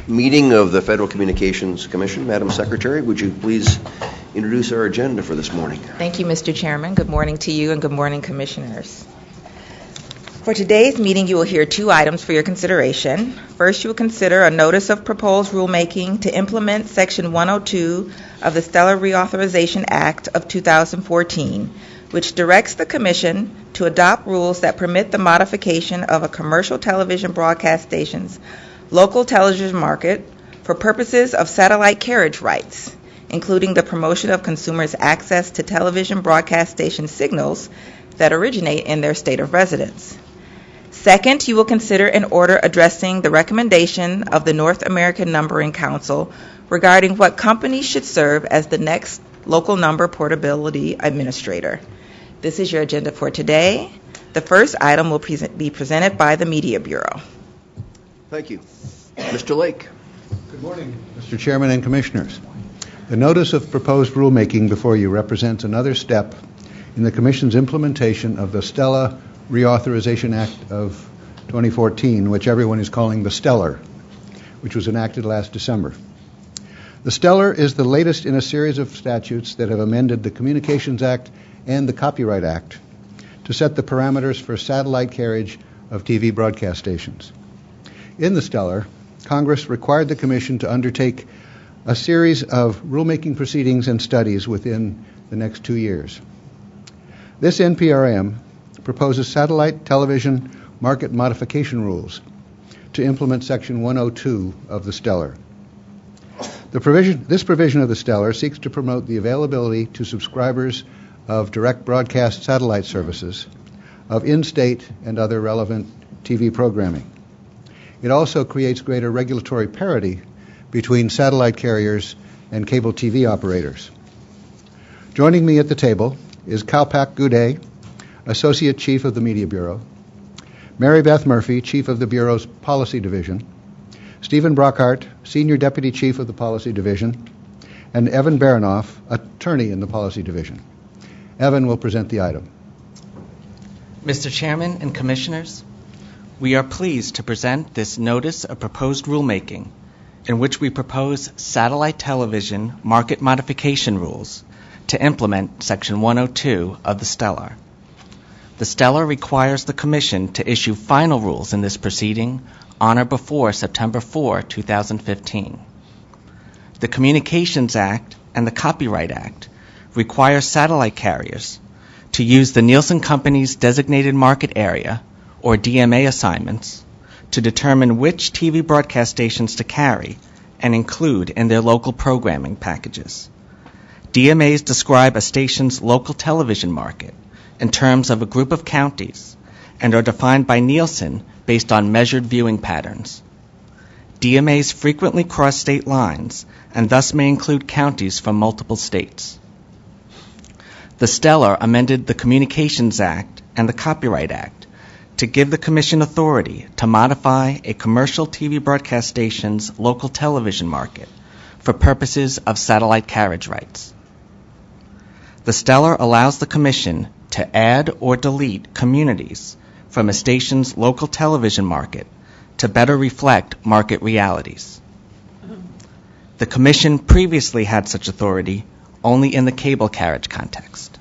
meeting of the Federal Communications Commission. Madam Secretary, would you please introduce our agenda for this morning? Thank you, Mr. Chairman. Good morning to you and good morning, Commissioners. For today's meeting, you will hear two items for your consideration. First, you will consider a notice of proposed rulemaking to implement Section 102 of the Stellar Reauthorization Act of 2014, which directs the Commission to adopt rules that permit the modification of a commercial television broadcast station's local television market for purposes of satellite carriage rights, including the promotion of consumers' access to television broadcast station signals that originate in their state of residence. Second, you will consider an order addressing the recommendation of the North American Numbering Council regarding what companies should serve as the next local number portability administrator. This is your agenda for today. The first item will be presented by the Media Bureau. Thank you. Mr. Lake. Good morning, Mr. Chairman and Commissioners. The notice of proposed rulemaking before you represents another step in the Commission's implementation of the Stellar Reauthorization Act of 2014, which everyone is calling the Stellar, which was enacted last December. The Stellar is the latest in a series of statutes that have amended the Communications Act and the Copyright Act to set the parameters for satellite carriage of TV broadcast stations. In the Stellar, Congress required the Commission to undertake a series of rulemaking proceedings and studies within the next 2 years. This NPRM proposes satellite television market modification rules to implement Section 102 of the Stellar. This provision of the Stellar seeks to promote the availability to subscribers of direct broadcast satellite services of in-state and other relevant TV programming. It also creates greater regulatory parity between satellite carriers and cable TV operators. Joining me at the table is Kalpak Goudet, Associate Chief of the Media Bureau, Mary Beth Murphy, Chief of the Bureau's Policy Division, Stephen Brockhart, Senior Deputy Chief of the Policy Division, and Evan Baranoff, Attorney in the Policy Division. Evan will present the item. Mr. Chairman and Commissioners, we are pleased to present this Notice of Proposed Rulemaking, in which we propose satellite television market modification rules to implement Section 102 of the Stellar. The Stellar requires the Commission to issue final rules in this proceeding on or before September 4, 2015. The Communications Act and the Copyright Act require satellite carriers to use the Nielsen Company's Designated Market Area, or DMA assignments, to determine which TV broadcast stations to carry and include in their local programming packages. DMAs describe a station's local television market in terms of a group of counties and are defined by Nielsen based on measured viewing patterns. DMAs frequently cross state lines and thus may include counties from multiple states. The Stellar amended the Communications Act and the Copyright Act to give the Commission authority to modify a commercial TV broadcast station's local television market for purposes of satellite carriage rights. The Stellar allows the Commission to add or delete communities from a station's local television market to better reflect market realities. The Commission previously had such authority only in the cable carriage context.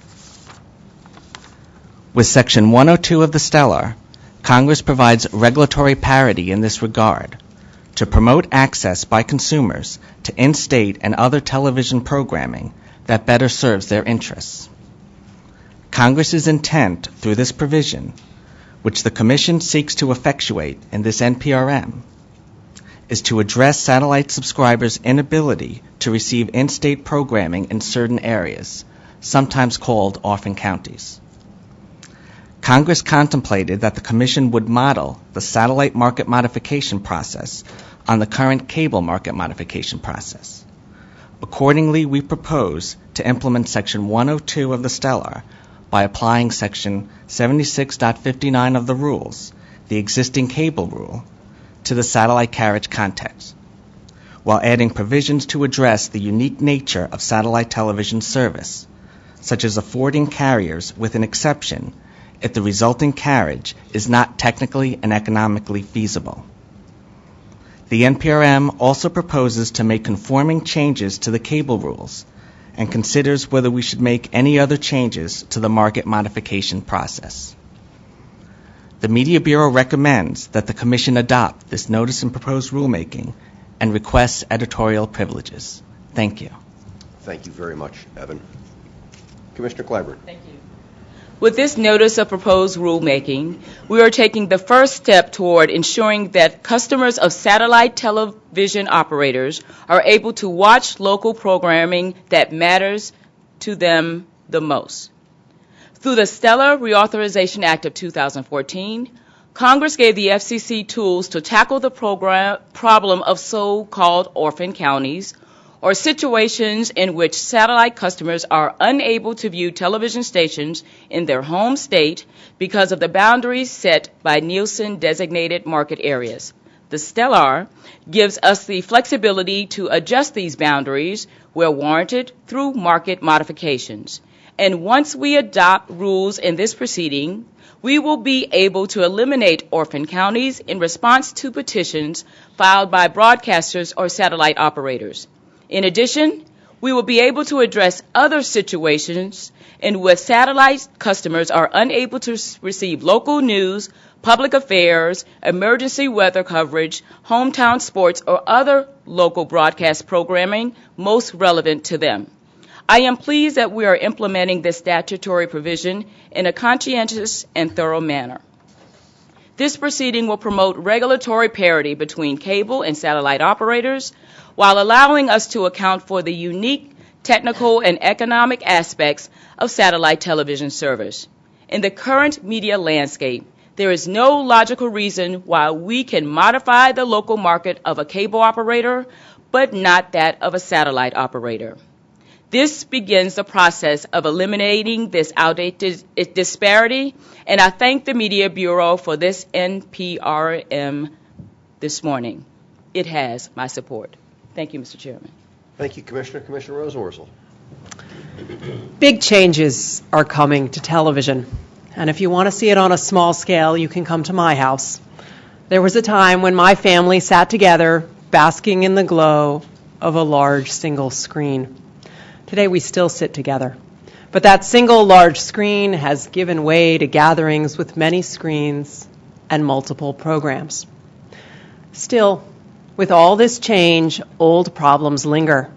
With Section 102 of the Stellar, Congress provides regulatory parity in this regard to promote access by consumers to in-state and other television programming that better serves their interests. Congress's intent through this provision, which the Commission seeks to effectuate in this NPRM, is to address satellite subscribers' inability to receive in-state programming in certain areas, sometimes called orphan counties. Congress contemplated that the Commission would model the satellite market modification process on the current cable market modification process. Accordingly, we propose to implement Section 102 of the Stellar by applying Section 76.59 of the rules, the existing cable rule, to the satellite carriage context, while adding provisions to address the unique nature of satellite television service, such as affording carriers with an exception if the resulting carriage is not technically and economically feasible. The NPRM also proposes to make conforming changes to the cable rules and considers whether we should make any other changes to the market modification process. The Media Bureau recommends that the Commission adopt this notice and proposed rulemaking and requests editorial privileges. Thank you. Thank you very much, Evan. Commissioner Clyburn. Thank you. With this notice of proposed rulemaking, we are taking the first step toward ensuring that customers of satellite television operators are able to watch local programming that matters to them the most. Through the Stellar Reauthorization Act of 2014, Congress gave the FCC tools to tackle the problem of so-called orphan counties, or situations in which satellite customers are unable to view television stations in their home state because of the boundaries set by Nielsen-designated market areas. The Stellar gives us the flexibility to adjust these boundaries where warranted through market modifications. And once we adopt rules in this proceeding, we will be able to eliminate orphan counties in response to petitions filed by broadcasters or satellite operators. In addition, we will be able to address other situations in which satellite customers are unable to receive local news, public affairs, emergency weather coverage, hometown sports, or other local broadcast programming most relevant to them. I am pleased that we are implementing this statutory provision in a conscientious and thorough manner. This proceeding will promote regulatory parity between cable and satellite operators, while allowing us to account for the unique technical and economic aspects of satellite television service. In the current media landscape, there is no logical reason why we can modify the local market of a cable operator, but not that of a satellite operator. This begins the process of eliminating this outdated disparity, and I thank the Media Bureau for this NPRM this morning. It has my support. Thank you, Mr. Chairman. Thank you, Commissioner. Commissioner Rosenworcel. Big changes are coming to television, and if you want to see it on a small scale, you can come to my house. There was a time when my family sat together, basking in the glow of a large single screen. Today we still sit together, but that single large screen has given way to gatherings with many screens and multiple programs. Still, with all this change, old problems linger.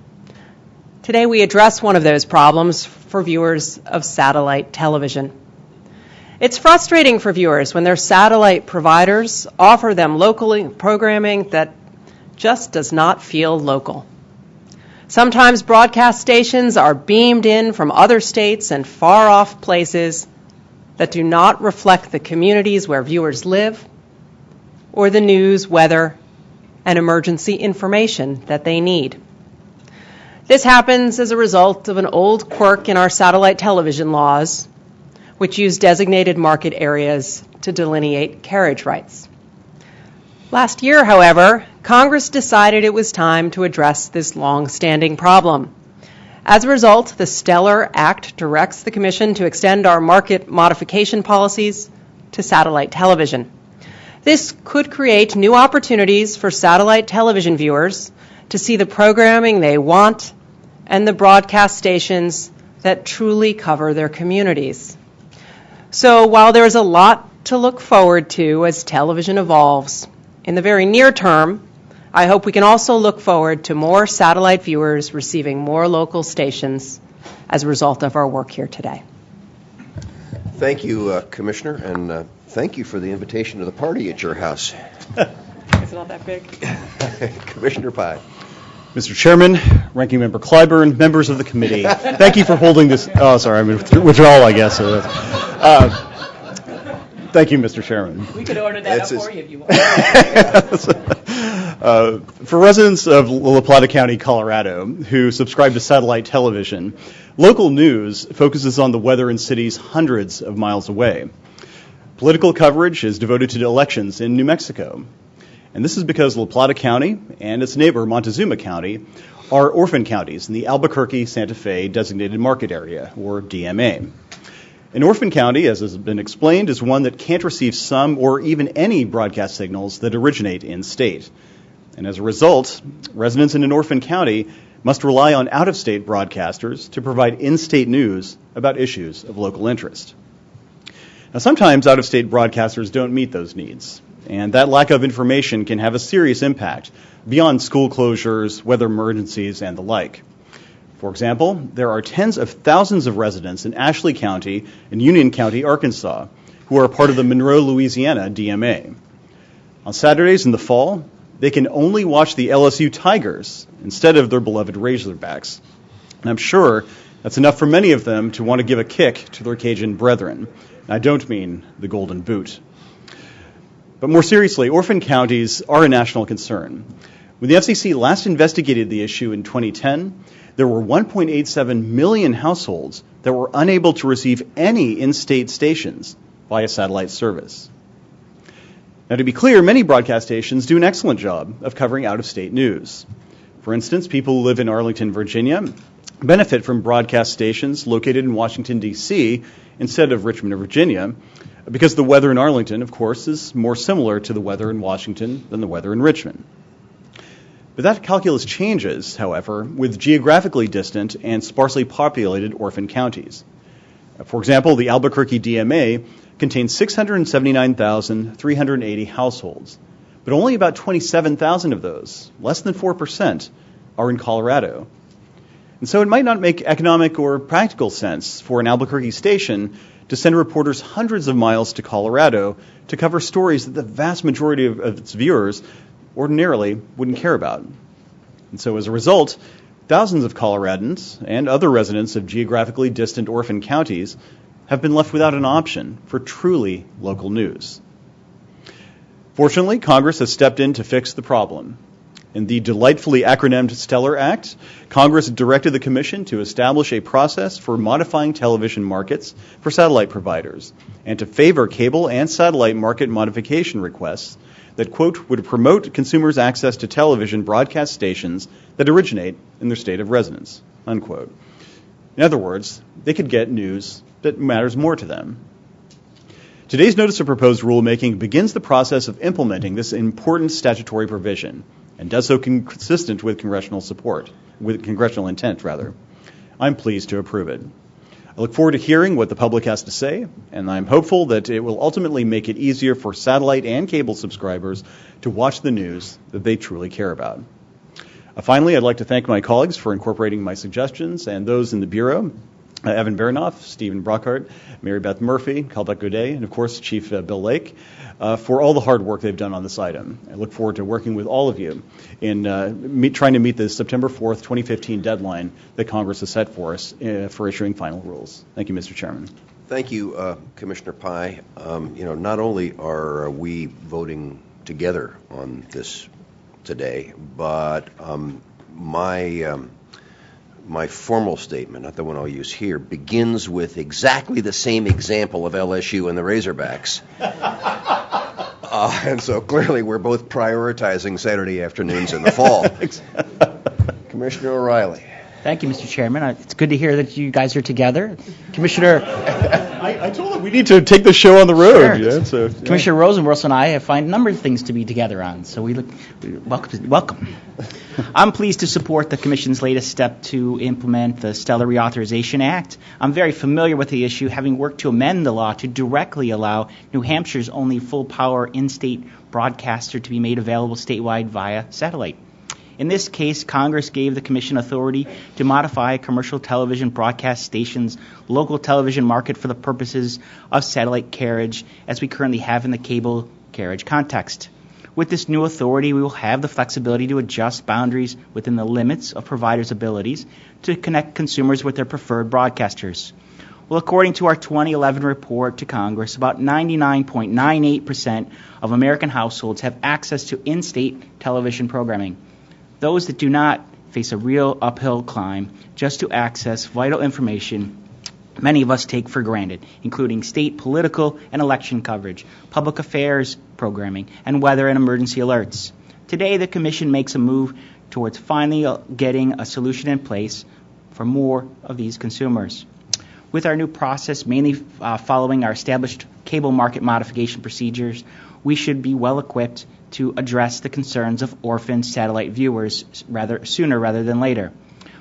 Today we address one of those problems for viewers of satellite television. It's frustrating for viewers when their satellite providers offer them local programming that just does not feel local. Sometimes broadcast stations are beamed in from other states and far-off places that do not reflect the communities where viewers live or the news, weather, and emergency information that they need. This happens as a result of an old quirk in our satellite television laws, which use designated market areas to delineate carriage rights. Last year, however, Congress decided it was time to address this long-standing problem. As a result, the Stellar Act directs the Commission to extend our market modification policies to satellite television. This could create new opportunities for satellite television viewers to see the programming they want and the broadcast stations that truly cover their communities. So while there is a lot to look forward to as television evolves, in the very near term, I hope we can also look forward to more satellite viewers receiving more local stations as a result of our work here today. Thank you, Commissioner, and thank you for the invitation to the party at your house. It's not that big. Commissioner Pai. Mr. Chairman, Ranking Member Clyburn, members of the committee, thank you for holding this. Oh, sorry, I'm in withdrawal, I guess. Thank you, Mr. Chairman. We could order that up for you if you want. For residents of La Plata County, Colorado, who subscribe to satellite television, local news focuses on the weather in cities hundreds of miles away. Political coverage is devoted to elections in New Mexico. And this is because La Plata County and its neighbor, Montezuma County, are orphan counties in the Albuquerque-Santa Fe Designated Market Area, or DMA. An orphan county, as has been explained, is one that can't receive some or even any broadcast signals that originate in state. And as a result, residents in an orphan county must rely on out-of-state broadcasters to provide in-state news about issues of local interest. Now, sometimes out-of-state broadcasters don't meet those needs, and that lack of information can have a serious impact beyond school closures, weather emergencies, and the like. For example, there are tens of thousands of residents in Ashley County and Union County, Arkansas, who are part of the Monroe, Louisiana DMA. On Saturdays in the fall, they can only watch the LSU Tigers instead of their beloved Razorbacks. And I'm sure that's enough for many of them to want to give a kick to their Cajun brethren. And I don't mean the Golden Boot. But more seriously, orphan counties are a national concern. When the FCC last investigated the issue in 2010, there were 1.87 million households that were unable to receive any in-state stations via satellite service. Now, to be clear, many broadcast stations do an excellent job of covering out-of-state news. For instance, people who live in Arlington, Virginia, benefit from broadcast stations located in Washington, D.C., instead of Richmond, Virginia, because the weather in Arlington, of course, is more similar to the weather in Washington than the weather in Richmond. But that calculus changes, however, with geographically distant and sparsely populated orphan counties. For example, the Albuquerque DMA contains 679,380 households, but only about 27,000 of those, less than 4%, are in Colorado. And so it might not make economic or practical sense for an Albuquerque station to send reporters hundreds of miles to Colorado to cover stories that the vast majority of its viewers ordinarily wouldn't care about. And so as a result, thousands of Coloradans and other residents of geographically distant orphan counties have been left without an option for truly local news. Fortunately, Congress has stepped in to fix the problem. In the delightfully acronymed Stellar Act, Congress directed the Commission to establish a process for modifying television markets for satellite providers and to favor cable and satellite market modification requests that, quote, would promote consumers' access to television broadcast stations that originate in their state of residence, unquote. In other words, they could get news that matters more to them. Today's notice of proposed rulemaking begins the process of implementing this important statutory provision and does so consistent with congressional intent. I'm pleased to approve it. I look forward to hearing what the public has to say, and I'm hopeful that it will ultimately make it easier for satellite and cable subscribers to watch the news that they truly care about. Finally, I'd like to thank my colleagues for incorporating my suggestions and those in the Bureau, Evan Baranoff, Stephen Brockhart, Mary Beth Murphy, Calbec Godet, and of course Chief Bill Lake, for all the hard work they've done on this item. I look forward to working with all of you in trying to meet the September 4th, 2015 deadline that Congress has set for us for issuing final rules. Thank you, Mr. Chairman. Thank you, Commissioner Pai. Not only are we voting together on this today, but my formal statement, not the one I'll use here, begins with exactly the same example of LSU and the Razorbacks. And so clearly we're both prioritizing Saturday afternoons in the fall. Commissioner O'Reilly. Thank you, Mr. Chairman. It's good to hear that you guys are together. Commissioner... I told him we need to take the show on the road. Sure. Yeah, so, Commissioner Rosenworcel and I have found a number of things to be together on, so welcome. I'm pleased to support the Commission's latest step to implement the Stellar Reauthorization Act. I'm very familiar with the issue, having worked to amend the law to directly allow New Hampshire's only full-power in-state broadcaster to be made available statewide via satellite. In this case, Congress gave the Commission authority to modify a commercial television broadcast station's local television market for the purposes of satellite carriage, as we currently have in the cable carriage context. With this new authority, we will have the flexibility to adjust boundaries within the limits of providers' abilities to connect consumers with their preferred broadcasters. Well, according to our 2011 report to Congress, about 99.98% of American households have access to in-state television programming. Those that do not face a real uphill climb just to access vital information many of us take for granted, including state political and election coverage, public affairs programming, and weather and emergency alerts. Today, the Commission makes a move towards finally getting a solution in place for more of these consumers. With our new process mainly following our established cable market modification procedures, we should be well equipped to address the concerns of orphaned satellite viewers sooner rather than later.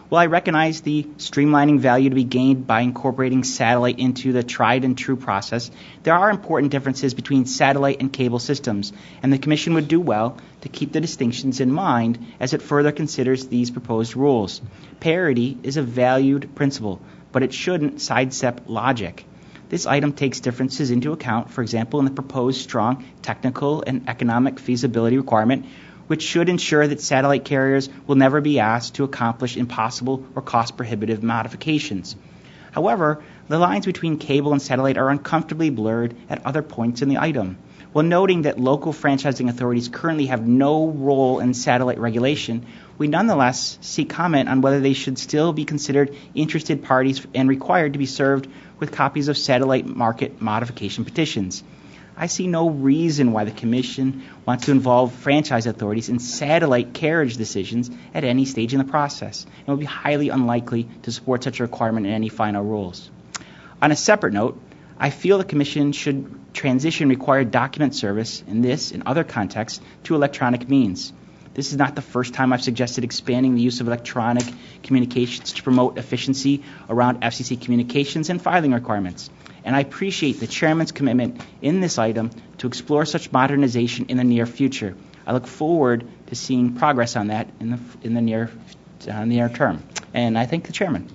While I recognize the streamlining value to be gained by incorporating satellite into the tried and true process, there are important differences between satellite and cable systems, and the Commission would do well to keep the distinctions in mind as it further considers these proposed rules. Parity is a valued principle, but it shouldn't sidestep logic. This item takes differences into account, for example, in the proposed strong technical and economic feasibility requirement, which should ensure that satellite carriers will never be asked to accomplish impossible or cost-prohibitive modifications. However, the lines between cable and satellite are uncomfortably blurred at other points in the item. While noting that local franchising authorities currently have no role in satellite regulation, we nonetheless seek comment on whether they should still be considered interested parties and required to be served with copies of satellite market modification petitions. I see no reason why the Commission wants to involve franchise authorities in satellite carriage decisions at any stage in the process, and would be highly unlikely to support such a requirement in any final rules. On a separate note, I feel the Commission should transition required document service in this and other contexts to electronic means. This is not the first time I've suggested expanding the use of electronic communications to promote efficiency around FCC communications and filing requirements. And I appreciate the Chairman's commitment in this item to explore such modernization in the near future. I look forward to seeing progress on that in the near term. And I thank the Chairman.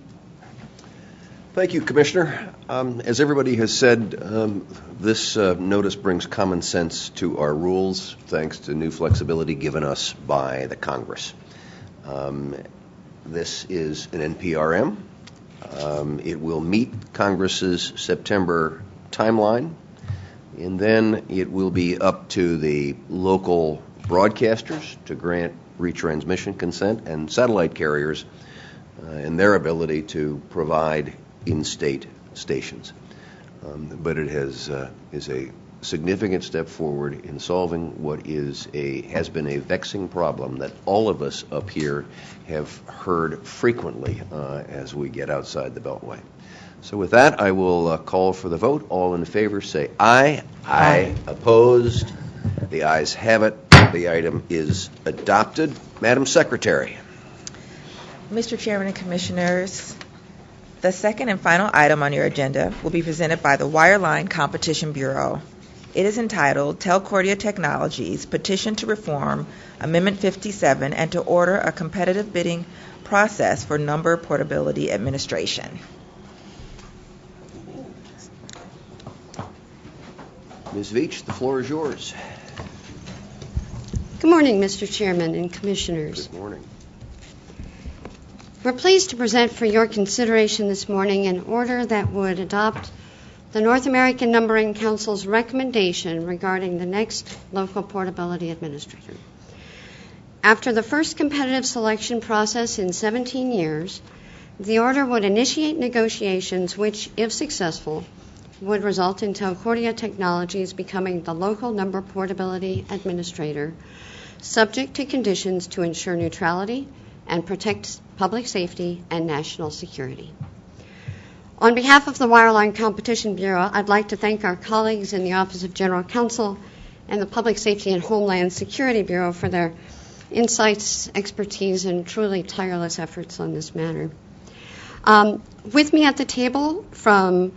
Thank you, Commissioner. As everybody has said, this notice brings common sense to our rules, thanks to new flexibility given us by the Congress. This is an NPRM. It will meet Congress's September timeline, and then it will be up to the local broadcasters to grant retransmission consent and satellite carriers and their ability to provide in-state stations. But it is a significant step forward in solving what has been a vexing problem that all of us up here have heard frequently as we get outside the Beltway. So with that, I will call for the vote. All in favor say aye. Aye. Opposed? The ayes have it. The item is adopted. Madam Secretary. Mr. Chairman and Commissioners, the second and final item on your agenda will be presented by the Wireline Competition Bureau. It is entitled Telcordia Technologies Petition to Reform Amendment 57 and to Order a Competitive Bidding Process for Number Portability Administration. Ms. Veach, the floor is yours. Good morning, Mr. Chairman and Commissioners. Good morning. We're pleased to present for your consideration this morning an order that would adopt the North American Numbering Council's recommendation regarding the next local portability administrator. After the first competitive selection process in 17 years, the order would initiate negotiations which, if successful, would result in Telcordia Technologies becoming the local number portability administrator, subject to conditions to ensure neutrality and protect public safety and national security. On behalf of the Wireline Competition Bureau, I'd like to thank our colleagues in the Office of General Counsel and the Public Safety and Homeland Security Bureau for their insights, expertise, and truly tireless efforts on this matter. With me at the table from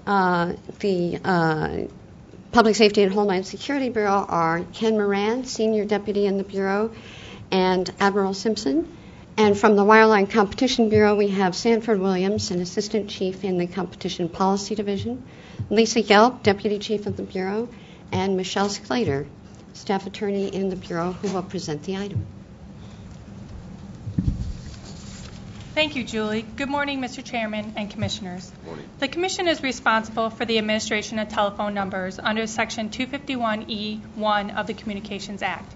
the Public Safety and Homeland Security Bureau are Ken Moran, Senior Deputy in the Bureau, and Admiral Simpson. And from the Wireline Competition Bureau, we have Sanford Williams, an Assistant Chief in the Competition Policy Division, Lisa Gelb, Deputy Chief of the Bureau, and Michelle Sclater, Staff Attorney in the Bureau, who will present the item. Thank you, Julie. Good morning, Mr. Chairman and Commissioners. Good morning. The Commission is responsible for the administration of telephone numbers under Section 251E1 of the Communications Act.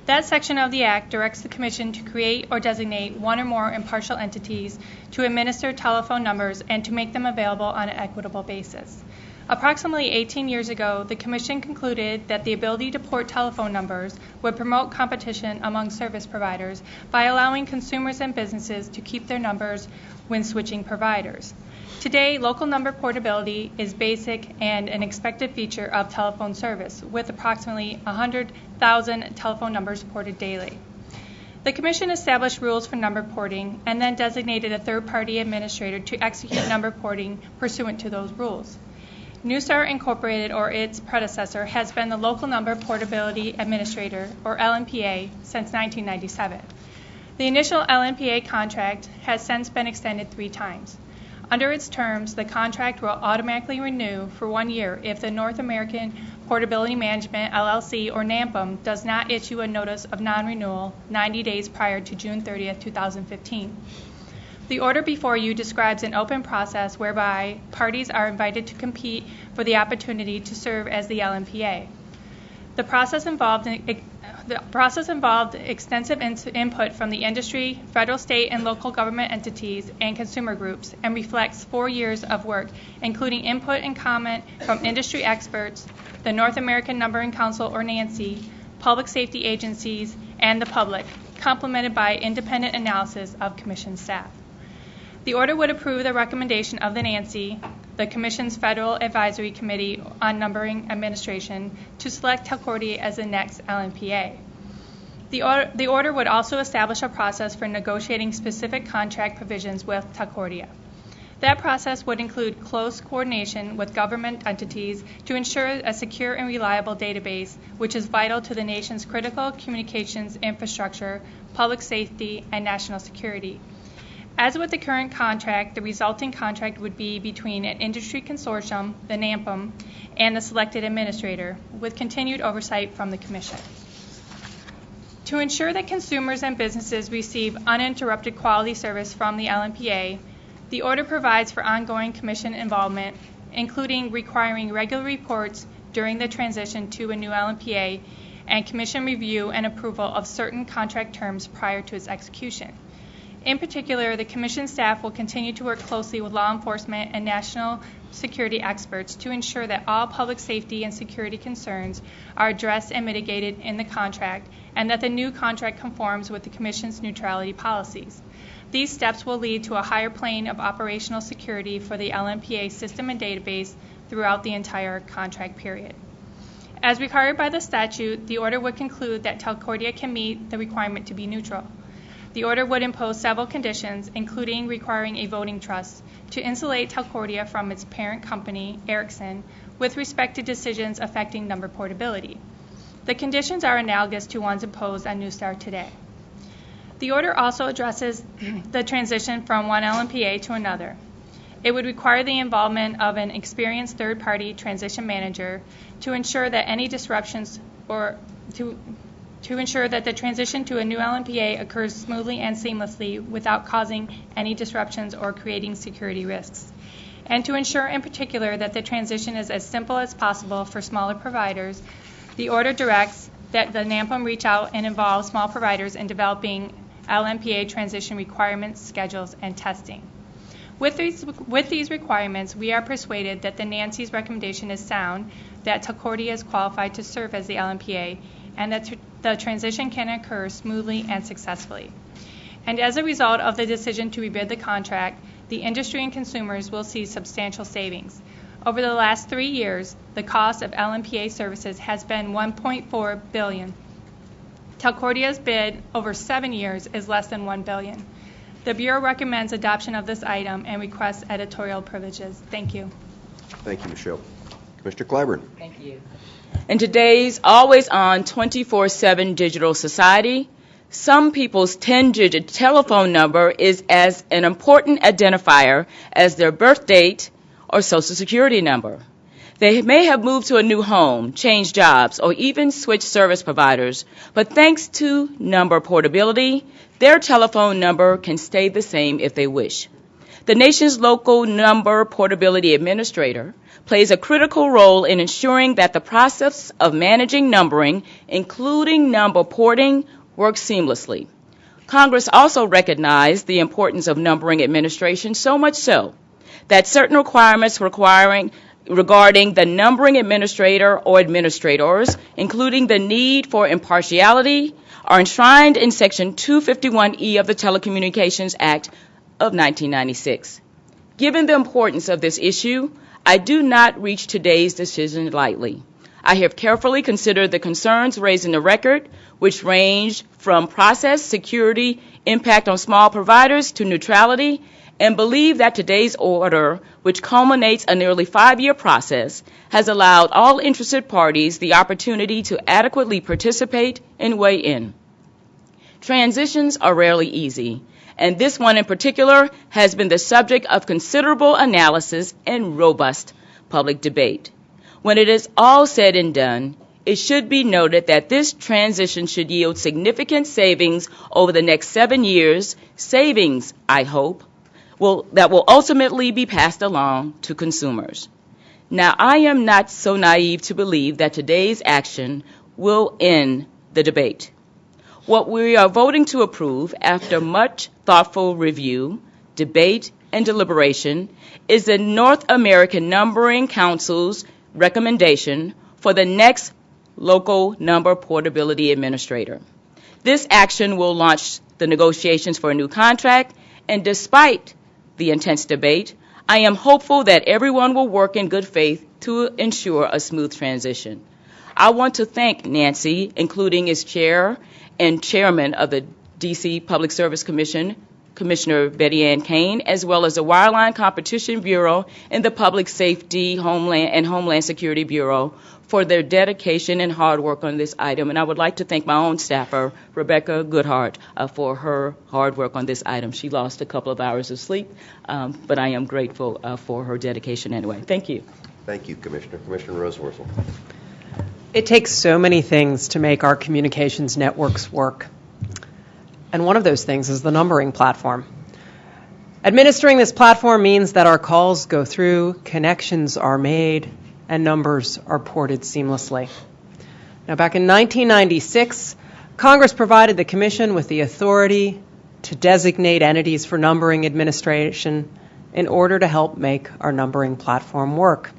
That section of the Act directs the Commission to create or designate one or more impartial entities to administer telephone numbers and to make them available on an equitable basis. Approximately 18 years ago, the Commission concluded that the ability to port telephone numbers would promote competition among service providers by allowing consumers and businesses to keep their numbers when switching providers. Today, local number portability is basic and an expected feature of telephone service, with approximately 100,000 telephone numbers ported daily. The Commission established rules for number porting and then designated a third-party administrator to execute number porting pursuant to those rules. Newstar Incorporated, or its predecessor, has been the Local Number Portability Administrator, or LNPA, since 1997. The initial LNPA contract has since been extended 3 times. Under its terms, the contract will automatically renew for 1 year if the North American Portability Management, LLC, or NAMPM, does not issue a notice of non-renewal 90 days prior to June 30, 2015. The order before you describes an open process whereby parties are invited to compete for the opportunity to serve as the LNPA. The process involved extensive input from the industry, federal, state, and local government entities, and consumer groups, and reflects 4 years of work, including input and comment from industry experts, the North American Numbering Council, or NANCY, public safety agencies, and the public, complemented by independent analysis of Commission staff. The order would approve the recommendation of the NANCY, the Commission's Federal Advisory Committee on Numbering Administration, to select Telcordia as the next LNPA. The order would also establish a process for negotiating specific contract provisions with Telcordia. That process would include close coordination with government entities to ensure a secure and reliable database, which is vital to the nation's critical communications infrastructure, public safety, and national security. As with the current contract, the resulting contract would be between an industry consortium, the NAMPM, and the selected administrator, with continued oversight from the Commission. To ensure that consumers and businesses receive uninterrupted quality service from the LNPA, the order provides for ongoing Commission involvement, including requiring regular reports during the transition to a new LNPA and Commission review and approval of certain contract terms prior to its execution. In particular, the Commission staff will continue to work closely with law enforcement and national security experts to ensure that all public safety and security concerns are addressed and mitigated in the contract, and that the new contract conforms with the Commission's neutrality policies. These steps will lead to a higher plane of operational security for the LNPA system and database throughout the entire contract period. As required by the statute, the order would conclude that Telcordia can meet the requirement to be neutral. The order would impose several conditions, including requiring a voting trust to insulate Telcordia from its parent company, Ericsson, with respect to decisions affecting number portability. The conditions are analogous to ones imposed on Newstar today. The order also addresses the transition from one LNPA to another. It would require the involvement of an experienced third-party transition manager to ensure that any disruptions or to ensure that the transition to a new LNPA occurs smoothly and seamlessly without causing any disruptions or creating security risks, and to ensure in particular that the transition is as simple as possible for smaller providers. The order directs that the NAMPM reach out and involve small providers in developing LNPA transition requirements, schedules, and testing. With these requirements, we are persuaded that the NANCY's recommendation is sound, that Telcordia is qualified to serve as the LNPA, and that the transition can occur smoothly and successfully. And as a result of the decision to rebid the contract, the industry and consumers will see substantial savings. Over the last 3 years, the cost of LNPA services has been $1.4 billion. Telcordia's bid over 7 years is less than $1 billion. The Bureau recommends adoption of this item and requests editorial privileges. Thank you. Thank you, Michelle. Commissioner Clyburn. Thank you. In today's always-on 24/7 digital society, some people's 10-digit telephone number is as an important identifier as their birth date or Social Security number. They may have moved to a new home, changed jobs, or even switched service providers, but thanks to number portability, their telephone number can stay the same if they wish. The nation's local number portability administrator plays a critical role in ensuring that the process of managing numbering, including number porting, works seamlessly. Congress also recognized the importance of numbering administration, so much so that certain requirements regarding the numbering administrator or administrators, including the need for impartiality, are enshrined in Section 251E of the Telecommunications Act of 1996. Given the importance of this issue, I do not reach today's decision lightly. I have carefully considered the concerns raised in the record, which range from process, security, impact on small providers to neutrality, and believe that today's order, which culminates a nearly 5-year process, has allowed all interested parties the opportunity to adequately participate and weigh in. Transitions are rarely easy, and this one in particular has been the subject of considerable analysis and robust public debate. When it is all said and done, it should be noted that this transition should yield significant savings over the next 7 years, savings, I hope, that will ultimately be passed along to consumers. Now, I am not so naive to believe that today's action will end the debate. What we are voting to approve after much thoughtful review, debate, and deliberation is the North American Numbering Council's recommendation for the next local number portability administrator. This action will launch the negotiations for a new contract, and despite the intense debate, I am hopeful that everyone will work in good faith to ensure a smooth transition. I want to thank Nancy, including its chair and chairman of the D.C. Public Service Commission, Commissioner Betty Ann Kane, as well as the Wireline Competition Bureau and the Public Safety and Homeland Security Bureau for their dedication and hard work on this item. And I would like to thank my own staffer, Rebecca Goodhart, for her hard work on this item. She lost a couple of hours of sleep, but I am grateful for her dedication anyway. Thank you. Thank you, Commissioner. Commissioner Roseworcel. It takes so many things to make our communications networks work. And one of those things is the numbering platform. Administering this platform means that our calls go through, connections are made, and numbers are ported seamlessly. Now, back in 1996, Congress provided the Commission with the authority to designate entities for numbering administration in order to help make our numbering platform work.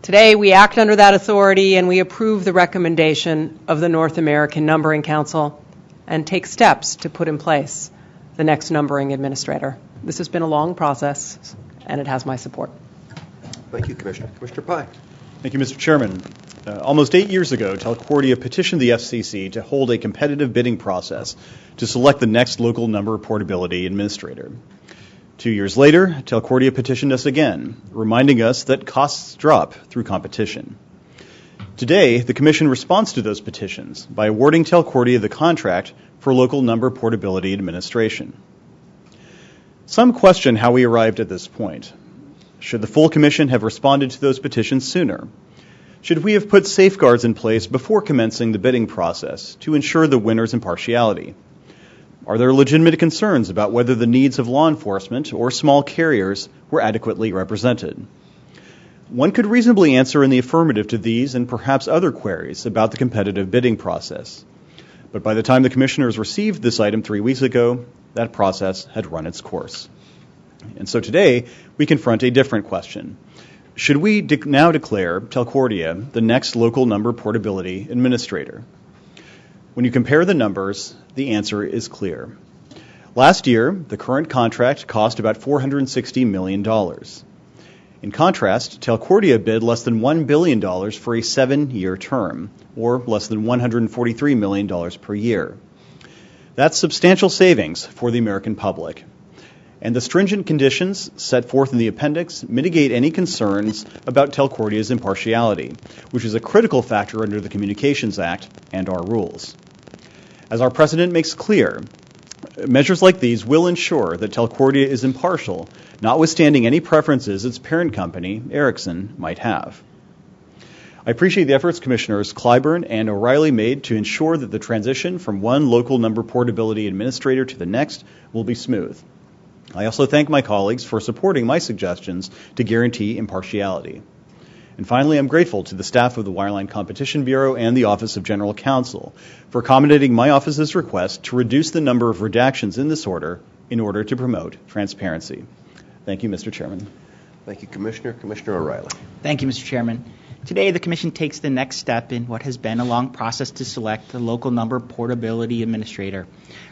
Today, we act under that authority and we approve the recommendation of the North American Numbering Council and take steps to put in place the next numbering administrator. This has been a long process, and it has my support. Thank you, Commissioner. Commissioner Pai. Thank you, Mr. Chairman. Almost 8 years ago, Telcordia petitioned the FCC to hold a competitive bidding process to select the next local number portability administrator. 2 years later, Telcordia petitioned us again, reminding us that costs drop through competition. Today, the Commission responds to those petitions by awarding Telcordia the contract for local number portability administration. Some question how we arrived at this point. Should the full Commission have responded to those petitions sooner? Should we have put safeguards in place before commencing the bidding process to ensure the winner's impartiality? Are there legitimate concerns about whether the needs of law enforcement or small carriers were adequately represented? One could reasonably answer in the affirmative to these and perhaps other queries about the competitive bidding process. But by the time the Commissioners received this item 3 weeks ago, that process had run its course. And so today, we confront a different question. Should we now declare Telcordia the next local number portability administrator? When you compare the numbers, the answer is clear. Last year, the current contract cost about $460 million. In contrast, Telcordia bid less than $1 billion for a 7-year term, or less than $143 million per year. That's substantial savings for the American public. And the stringent conditions set forth in the appendix mitigate any concerns about Telcordia's impartiality, which is a critical factor under the Communications Act and our rules. As our precedent makes clear, measures like these will ensure that Telcordia is impartial, notwithstanding any preferences its parent company, Ericsson, might have. I appreciate the efforts Commissioners Clyburn and O'Reilly made to ensure that the transition from one local number portability administrator to the next will be smooth. I also thank my colleagues for supporting my suggestions to guarantee impartiality. And finally, I'm grateful to the staff of the Wireline Competition Bureau and the Office of General Counsel for accommodating my office's request to reduce the number of redactions in this order in order to promote transparency. Thank you, Mr. Chairman. Thank you, Commissioner. Commissioner O'Reilly. Thank you, Mr. Chairman. Today, the Commission takes the next step in what has been a long process to select the local number portability administrator.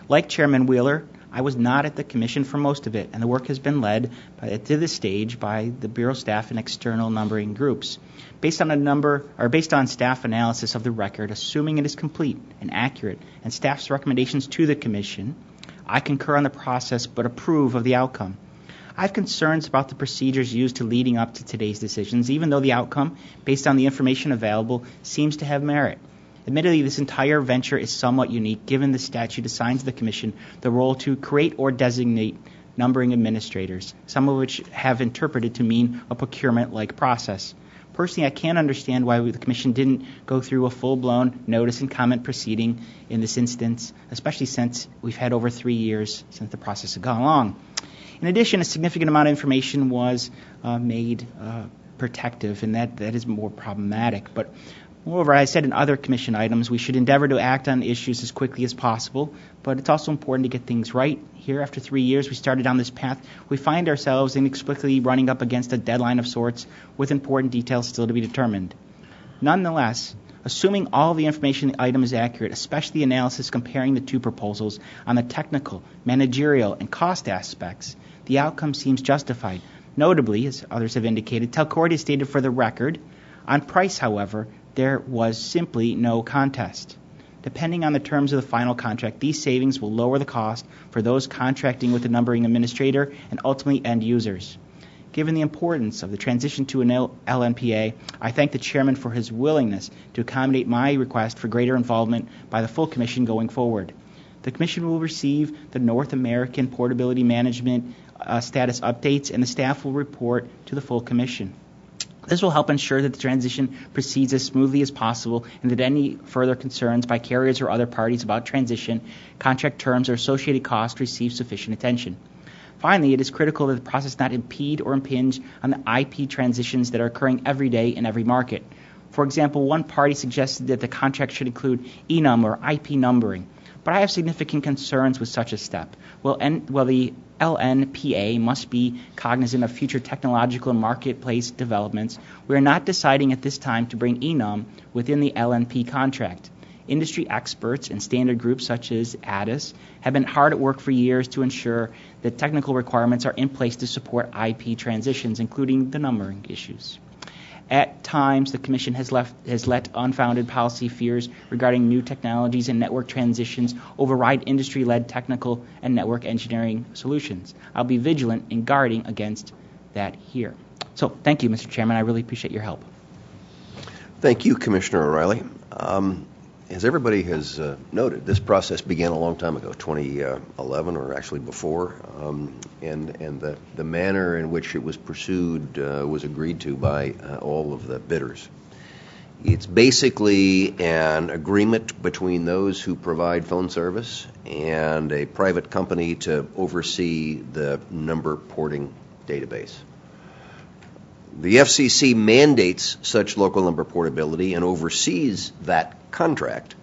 Like Chairman Wheeler, I was not at the commission for most of it, and the work has been led to this stage by the Bureau staff and external numbering groups. Based on staff analysis of the record, assuming it is complete and accurate, and staff's recommendations to the commission, I concur on the process but approve of the outcome. I have concerns about the procedures used to leading up to today's decisions, even though the outcome, based on the information available, seems to have merit. Admittedly, this entire venture is somewhat unique, given the statute assigns the Commission the role to create or designate numbering administrators, some of which have interpreted to mean a procurement-like process. Personally, I can't understand why the Commission didn't go through a full-blown notice and comment proceeding in this instance, especially since we've had over 3 years since the process had gone along. In addition, a significant amount of information was made protective, and that is more problematic. But moreover, I said in other commission items, we should endeavor to act on issues as quickly as possible, but it's also important to get things right. Here, after 3 years, we started down this path. We find ourselves inexplicably running up against a deadline of sorts with important details still to be determined. Nonetheless, assuming all the information in the item is accurate, especially the analysis comparing the two proposals on the technical, managerial, and cost aspects, the outcome seems justified. Notably, as others have indicated, Telcordia stated for the record, on price, however, there was simply no contest. Depending on the terms of the final contract, these savings will lower the cost for those contracting with the numbering administrator and ultimately end users. Given the importance of the transition to an LNPA, I thank the Chairman for his willingness to accommodate my request for greater involvement by the full Commission going forward. The Commission will receive the North American Portability Management status updates, and the staff will report to the full Commission. This will help ensure that the transition proceeds as smoothly as possible and that any further concerns by carriers or other parties about transition, contract terms, or associated costs receive sufficient attention. Finally, it is critical that the process not impede or impinge on the IP transitions that are occurring every day in every market. For example, one party suggested that the contract should include enum or IP numbering, but I have significant concerns with such a step. Well, the LNPA must be cognizant of future technological and marketplace developments. We are not deciding at this time to bring enum within the LNP contract. Industry experts and standard groups such as ADAS have been hard at work for years to ensure that technical requirements are in place to support IP transitions, including the numbering issues. At times, the Commission has let unfounded policy fears regarding new technologies and network transitions override industry-led technical and network engineering solutions. I'll be vigilant in guarding against that here. So, thank you, Mr. Chairman. I really appreciate your help. Thank you, Commissioner O'Reilly. As everybody has noted, this process began a long time ago, 2011, or actually before, and the manner in which it was pursued was agreed to by all of the bidders. It's basically an agreement between those who provide phone service and a private company to oversee the number porting database. The FCC mandates such local number portability and oversees that contract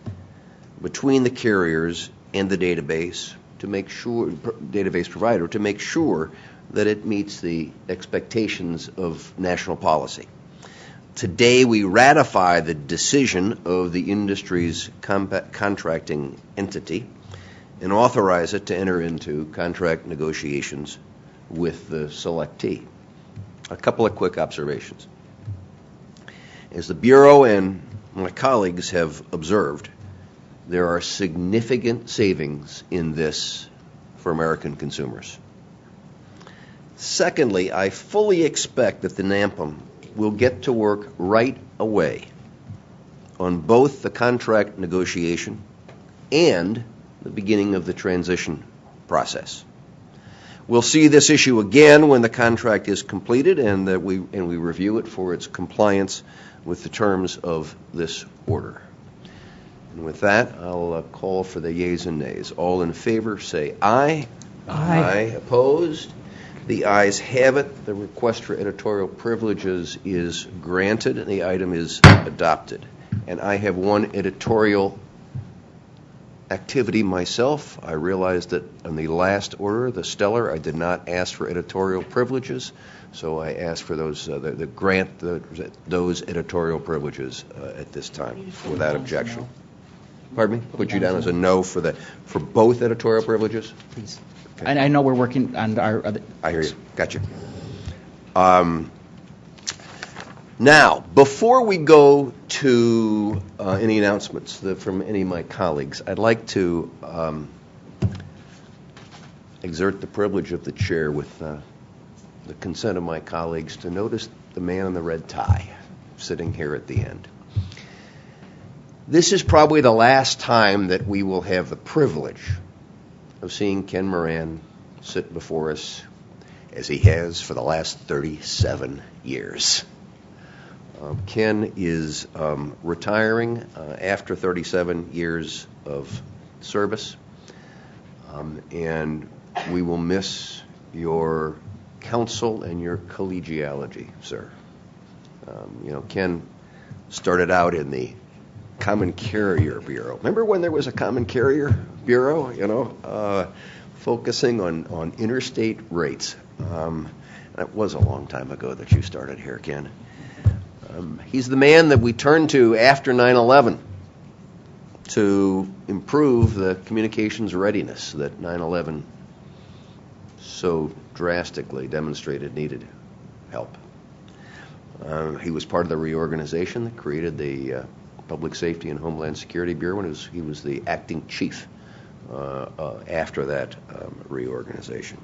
between the carriers and the database provider to make sure that it meets the expectations of national policy. Today we ratify the decision of the industry's contracting entity and authorize it to enter into contract negotiations with the selectee. A couple of quick observations. As the Bureau and my colleagues have observed, there are significant savings in this for American consumers. Secondly, I fully expect that the NAMPM will get to work right away on both the contract negotiation and the beginning of the transition process. We'll see this issue again when the contract is completed and we review it for its compliance with the terms of this order. And with that, I'll call for the yeas and nays. All in favor say aye. Aye. Opposed? The ayes have it. The request for editorial privileges is granted and the item is adopted. And I have one editorial activity myself. I realized that in the last order, the Stellar, I did not ask for editorial privileges, so I asked for those those editorial privileges at this time, without objection. Pardon me? Put you down as a no for both editorial privileges? Please. And I know we're working on our other... I hear you. Gotcha. Now, before we go to any announcements from any of my colleagues, I'd like to exert the privilege of the chair with the consent of my colleagues to notice the man in the red tie sitting here at the end. This is probably the last time that we will have the privilege of seeing Ken Moran sit before us as he has for the last 37 years. Ken is retiring after 37 years of service, and we will miss your counsel and your collegiality, sir. Ken started out in the Common Carrier Bureau. Remember when there was a Common Carrier Bureau, focusing on interstate rates? That was a long time ago that you started here, Ken. He's the man that we turned to after 9/11 to improve the communications readiness that 9/11 so drastically demonstrated needed help. He was part of the reorganization that created the Public Safety and Homeland Security Bureau, and he was the acting chief after that reorganization.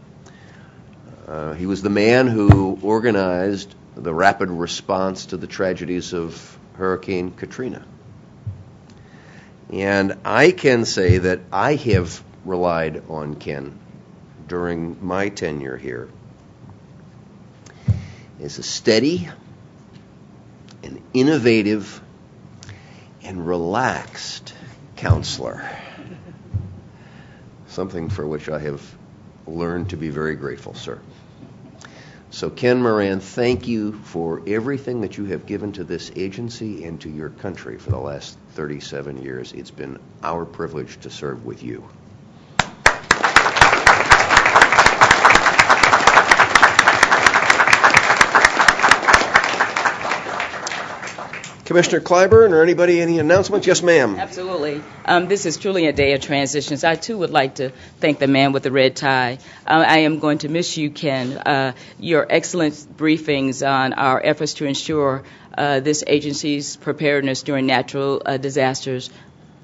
He was the man who organized the rapid response to the tragedies of Hurricane Katrina. And I can say that I have relied on Ken during my tenure here as a steady and innovative and relaxed counselor, something for which I have learned to be very grateful, sir. So, Ken Moran, thank you for everything that you have given to this agency and to your country for the last 37 years. It's been our privilege to serve with you. Commissioner Clyburn, or anybody, any announcements? Yes, ma'am. Absolutely. This is truly a day of transitions. I, too, would like to thank the man with the red tie. I am going to miss you, Ken. Your excellent briefings on our efforts to ensure this agency's preparedness during natural disasters.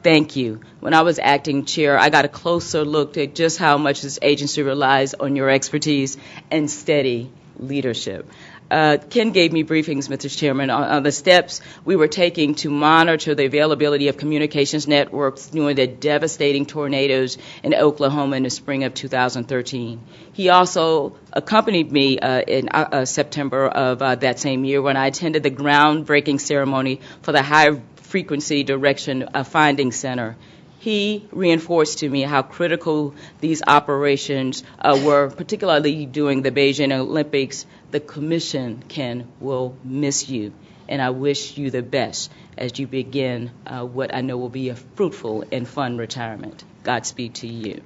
Thank you. When I was acting chair, I got a closer look at just how much this agency relies on your expertise and steady leadership. Ken gave me briefings, Mr. Chairman, on the steps we were taking to monitor the availability of communications networks during the devastating tornadoes in Oklahoma in the spring of 2013. He also accompanied me in September of that same year when I attended the groundbreaking ceremony for the High Frequency Direction Finding Center. He reinforced to me how critical these operations were, particularly during the Beijing Olympics. The Commission, Ken, will miss you, and I wish you the best as you begin what I know will be a fruitful and fun retirement. Godspeed to you.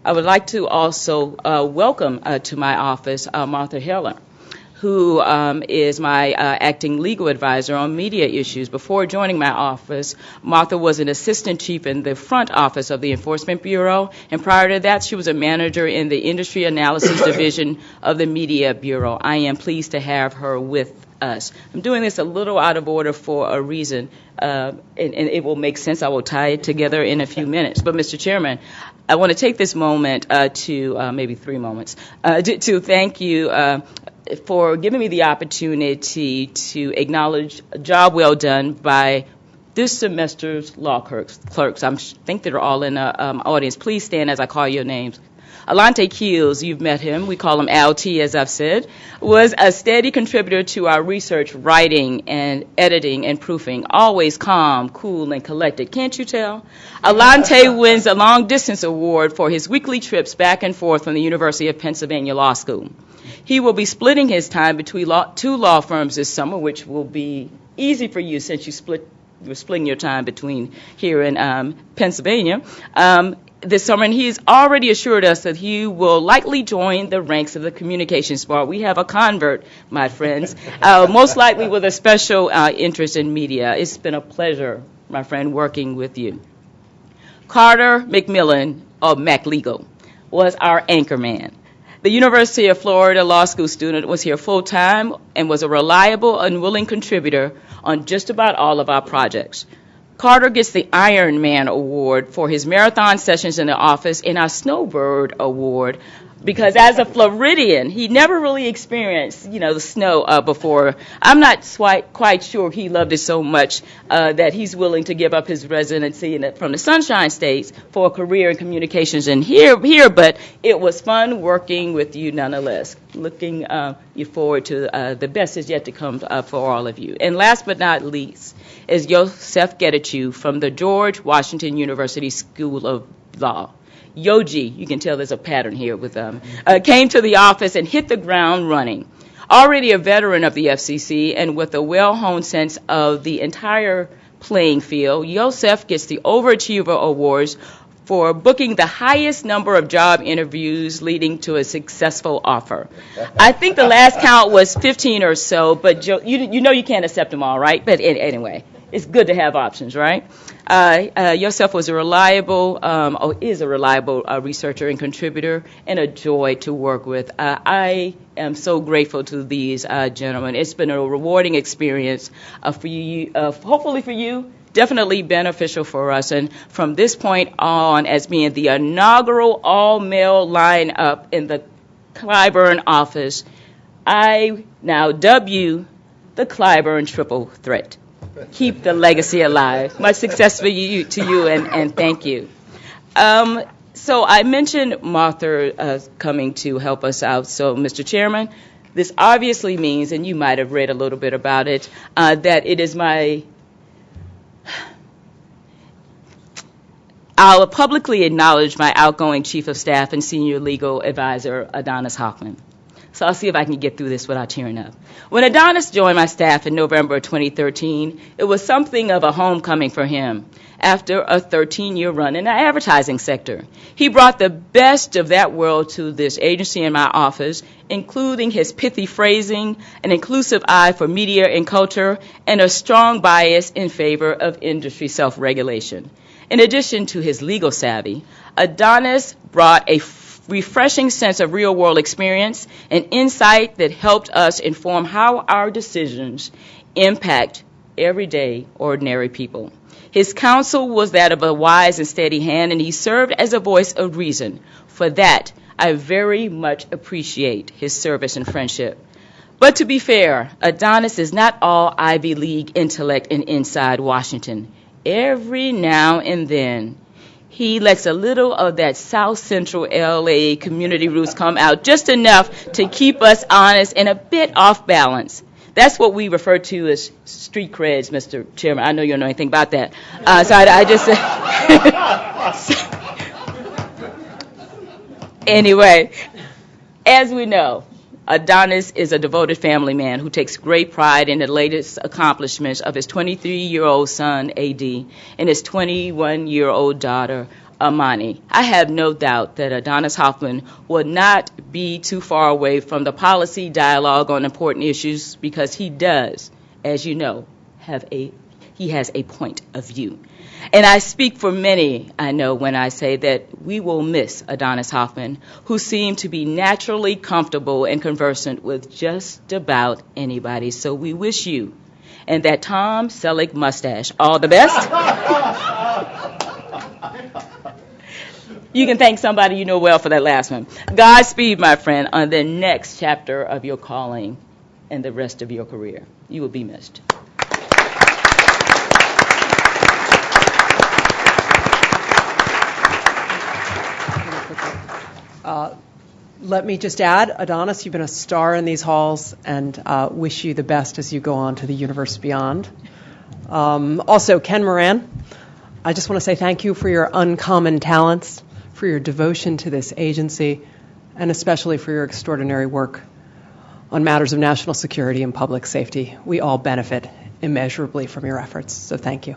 I would like to also welcome to my office Martha Heller, who is my acting legal advisor on media issues. Before joining my office, Martha was an assistant chief in the front office of the Enforcement Bureau, and prior to that, she was a manager in the Industry Analysis Division of the Media Bureau. I am pleased to have her with us. I'm doing this a little out of order for a reason, and it will make sense. I will tie it together in a few minutes. But, Mr. Chairman, I want to take this moment maybe 3 moments, to thank you for giving me the opportunity to acknowledge a job well done by this semester's law clerks. I think they're all in the audience. Please stand as I call your names. Alante Keels, you've met him. We call him LT, as I've said, was a steady contributor to our research, writing, and editing and proofing. Always calm, cool, and collected. Can't you tell? Alante wins a long-distance award for his weekly trips back and forth from the University of Pennsylvania Law School. He will be splitting his time between two law firms this summer, which will be easy for you since you're splitting your time between here and Pennsylvania. This summer, and he has already assured us that he will likely join the ranks of the communications bar. We have a convert, my friends, most likely with a special interest in media. It's been a pleasure, my friend, working with you. Carter McMillan, or McLegal, was our anchor man. The University of Florida Law School student was here full-time and was a reliable and willing contributor on just about all of our projects. Carter gets the Iron Man Award for his marathon sessions in the office and our Snowbird Award because as a Floridian, he never really experienced, the snow before. I'm not quite sure he loved it so much that he's willing to give up his residency from the Sunshine States for a career in communications and here, but it was fun working with you nonetheless. Looking forward to the best is yet to come for all of you. And last but not least is Joseph Getachew from the George Washington University School of Law. Yoji, you can tell there's a pattern here with came to the office and hit the ground running. Already a veteran of the FCC and with a well-honed sense of the entire playing field, Joseph gets the Overachiever Awards for booking the highest number of job interviews leading to a successful offer. I think the last count was 15 or so, but you can't accept them all, right? But anyway, it's good to have options, right? Joseph was is a reliable researcher and contributor and a joy to work with. I am so grateful to these gentlemen. It's been a rewarding experience for you, hopefully for you, definitely beneficial for us. And from this point on, as being the inaugural all-male lineup in the Clyburn office, I now dub you the Clyburn Triple Threat. Keep the legacy alive. Much success to you, and thank you. So I mentioned Martha coming to help us out. So, Mr. Chairman, this obviously means, and you might have read a little bit about it, that it is I'll publicly acknowledge my outgoing Chief of Staff and Senior Legal Advisor, Adonis Hoffman. So I'll see if I can get through this without tearing up. When Adonis joined my staff in November of 2013, it was something of a homecoming for him after a 13-year run in the advertising sector. He brought the best of that world to this agency in my office, including his pithy phrasing, an inclusive eye for media and culture, and a strong bias in favor of industry self-regulation. In addition to his legal savvy, Adonis brought a refreshing sense of real-world experience and insight that helped us inform how our decisions impact everyday, ordinary people. His counsel was that of a wise and steady hand, and he served as a voice of reason. For that, I very much appreciate his service and friendship. But to be fair, Adonis is not all Ivy League intellect and inside Washington. Every now and then, he lets a little of that South Central LA community roots come out, just enough to keep us honest and a bit off balance. That's what we refer to as street creds, Mr. Chairman. I know you don't know anything about that. So I just... Anyway, as we know, Adonis is a devoted family man who takes great pride in the latest accomplishments of his 23-year-old son, A.D., and his 21-year-old daughter, Amani. I have no doubt that Adonis Hoffman will not be too far away from the policy dialogue on important issues because he does, as you know, he has a point of view. And I speak for many, I know, when I say that we will miss Adonis Hoffman, who seemed to be naturally comfortable and conversant with just about anybody. So we wish you and that Tom Selleck mustache all the best. You can thank somebody you know well for that last one. Godspeed, my friend, on the next chapter of your calling and the rest of your career. You will be missed. Let me just add, Adonis, you've been a star in these halls, and wish you the best as you go on to the universe beyond. Also, Ken Moran, I just want to say thank you for your uncommon talents, for your devotion to this agency, and especially for your extraordinary work on matters of national security and public safety. We all benefit immeasurably from your efforts, so thank you.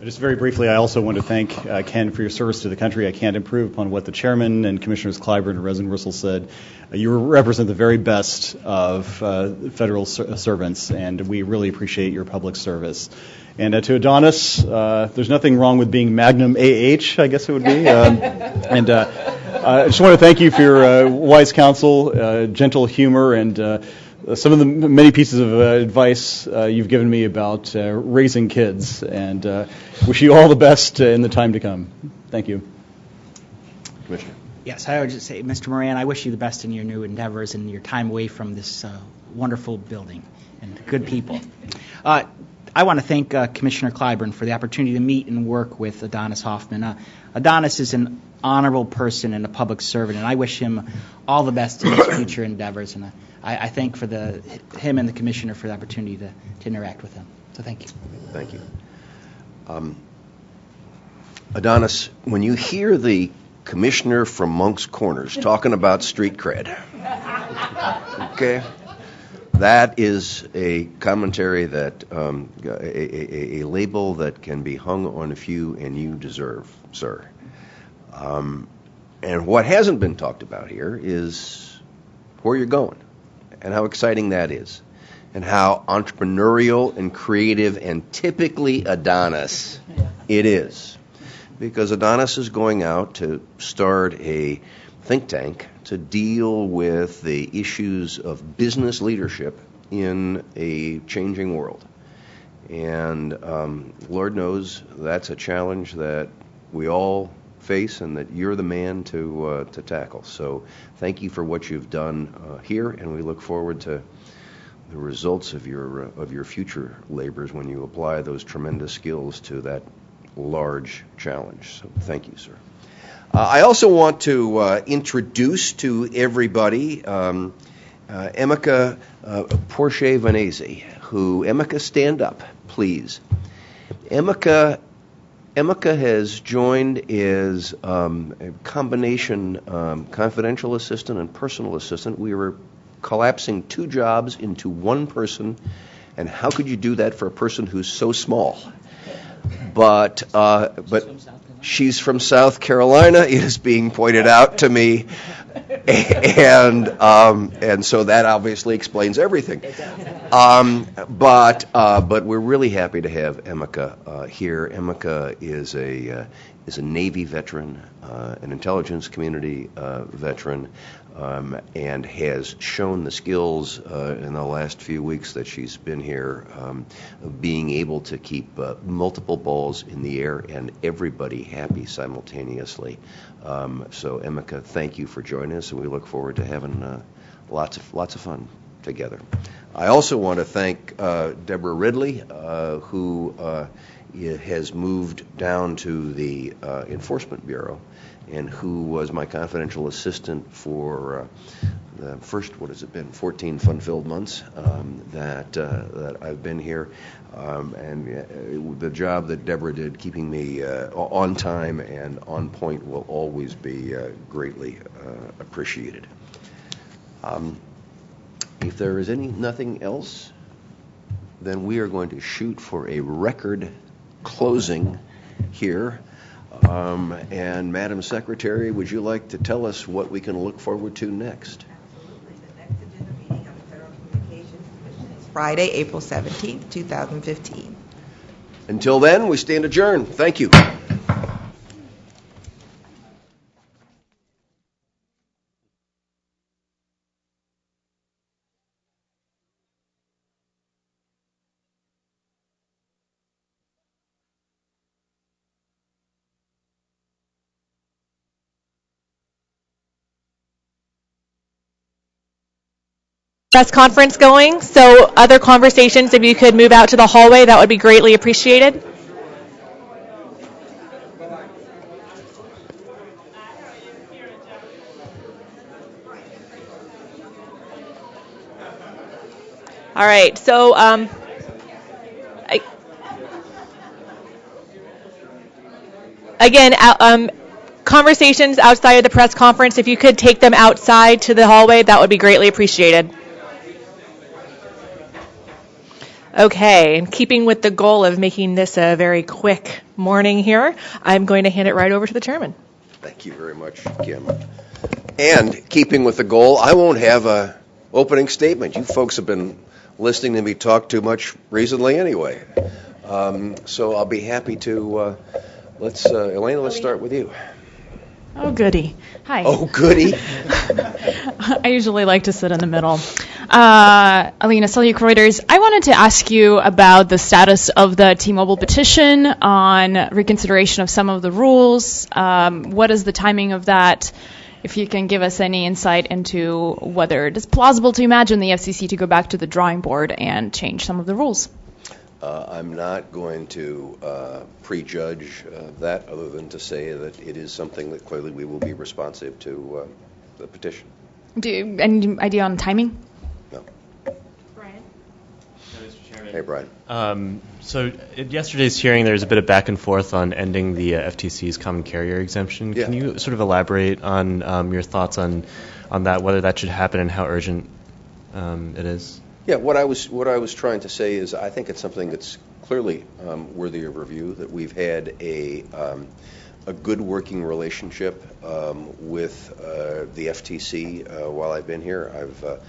Just very briefly, I also want to thank Ken for your service to the country. I can't improve upon what the chairman and Commissioners Clyburn and Rosenworcel said. You represent the very best of federal servants, and we really appreciate your public service. And to Adonis, there's nothing wrong with being Magnum AH, I guess it would be. I just want to thank you for your wise counsel, gentle humor, and some of the many pieces of advice you've given me about raising kids, and wish you all the best in the time to come. Thank you. Commissioner. Yes, I would just say, Mr. Moran, I wish you the best in your new endeavors and your time away from this wonderful building and good people. I want to thank Commissioner Clyburn for the opportunity to meet and work with Adonis Hoffman. Adonis is an honorable person and a public servant, and I wish him all the best in his future endeavors. And I thank for him and the Commissioner for the opportunity to interact with him. So thank you. Thank you. Adonis, when you hear the Commissioner from Monk's Corners talking about street cred, okay, that is a commentary that, a label that can be hung on a few, and you deserve, sir. And what hasn't been talked about here is where you're going and how exciting that is, and how entrepreneurial and creative and typically Adonis it is. Because Adonis is going out to start a think tank to deal with the issues of business leadership in a changing world. And Lord knows that's a challenge that we all face and that you're the man to tackle. So thank you for what you've done here, and we look forward to the results of your future labors when you apply those tremendous skills to that large challenge. So thank you, sir. I also want to introduce to everybody Emeka Porsche Vanese, who, Emeka, stand up, please. Emeka has joined as a combination confidential assistant and personal assistant. We were collapsing two jobs into one person, and how could you do that for a person who's so small? But she's from South Carolina, it is being pointed out to me, and so that obviously explains everything. But we're really happy to have Emeka here. Emeka is a Navy veteran, an intelligence community veteran, and has shown the skills in the last few weeks that she's been here of being able to keep multiple balls in the air and everybody happy simultaneously. So Emeka, thank you for joining us, and we look forward to having lots of fun together. I also want to thank Deborah Ridley, who has moved down to the Enforcement Bureau, and who was my confidential assistant for the first, 14 fun-filled months that I've been here. And the job that Deborah did, keeping me on time and on point, will always be greatly appreciated. If there is nothing else, then we are going to shoot for a record closing here. And Madam Secretary, would you like to tell us what we can look forward to next? Absolutely. The next agenda meeting of the Federal Communications Commission is Friday, April 17th, 2015. Until then, we stand adjourned. Thank you. Press conference going, so other conversations, if you could move out to the hallway, that would be greatly appreciated. All right, so again, conversations outside of the press conference, if you could take them outside to the hallway, that would be greatly appreciated. Okay, and keeping with the goal of making this a very quick morning here, I'm going to hand it right over to the chairman. Thank you very much, Kim. And keeping with the goal, I won't have a opening statement. You folks have been listening to me talk too much recently anyway. So I'll be happy to, Elena, let's start with you. Oh, goody. Hi. Oh, goody. I usually like to sit in the middle. Alina Seljuk, Reuters. I wanted to ask you about the status of the T-Mobile petition on reconsideration of some of the rules. What is the timing of that? If you can give us any insight into whether it is plausible to imagine the FCC to go back to the drawing board and change some of the rules. I'm not going to prejudge that other than to say that it is something that clearly we will be responsive to the petition. Any idea on timing? No. Brian? Mr. Chairman. Hey, Brian. So at yesterday's hearing, there was a bit of back and forth on ending the FTC's common carrier exemption. Yeah. Can you sort of elaborate on your thoughts on that, whether that should happen and how urgent it is? Yeah, what I was trying to say is I think it's something that's clearly worthy of review. That we've had a good working relationship with the FTC while I've been here. I've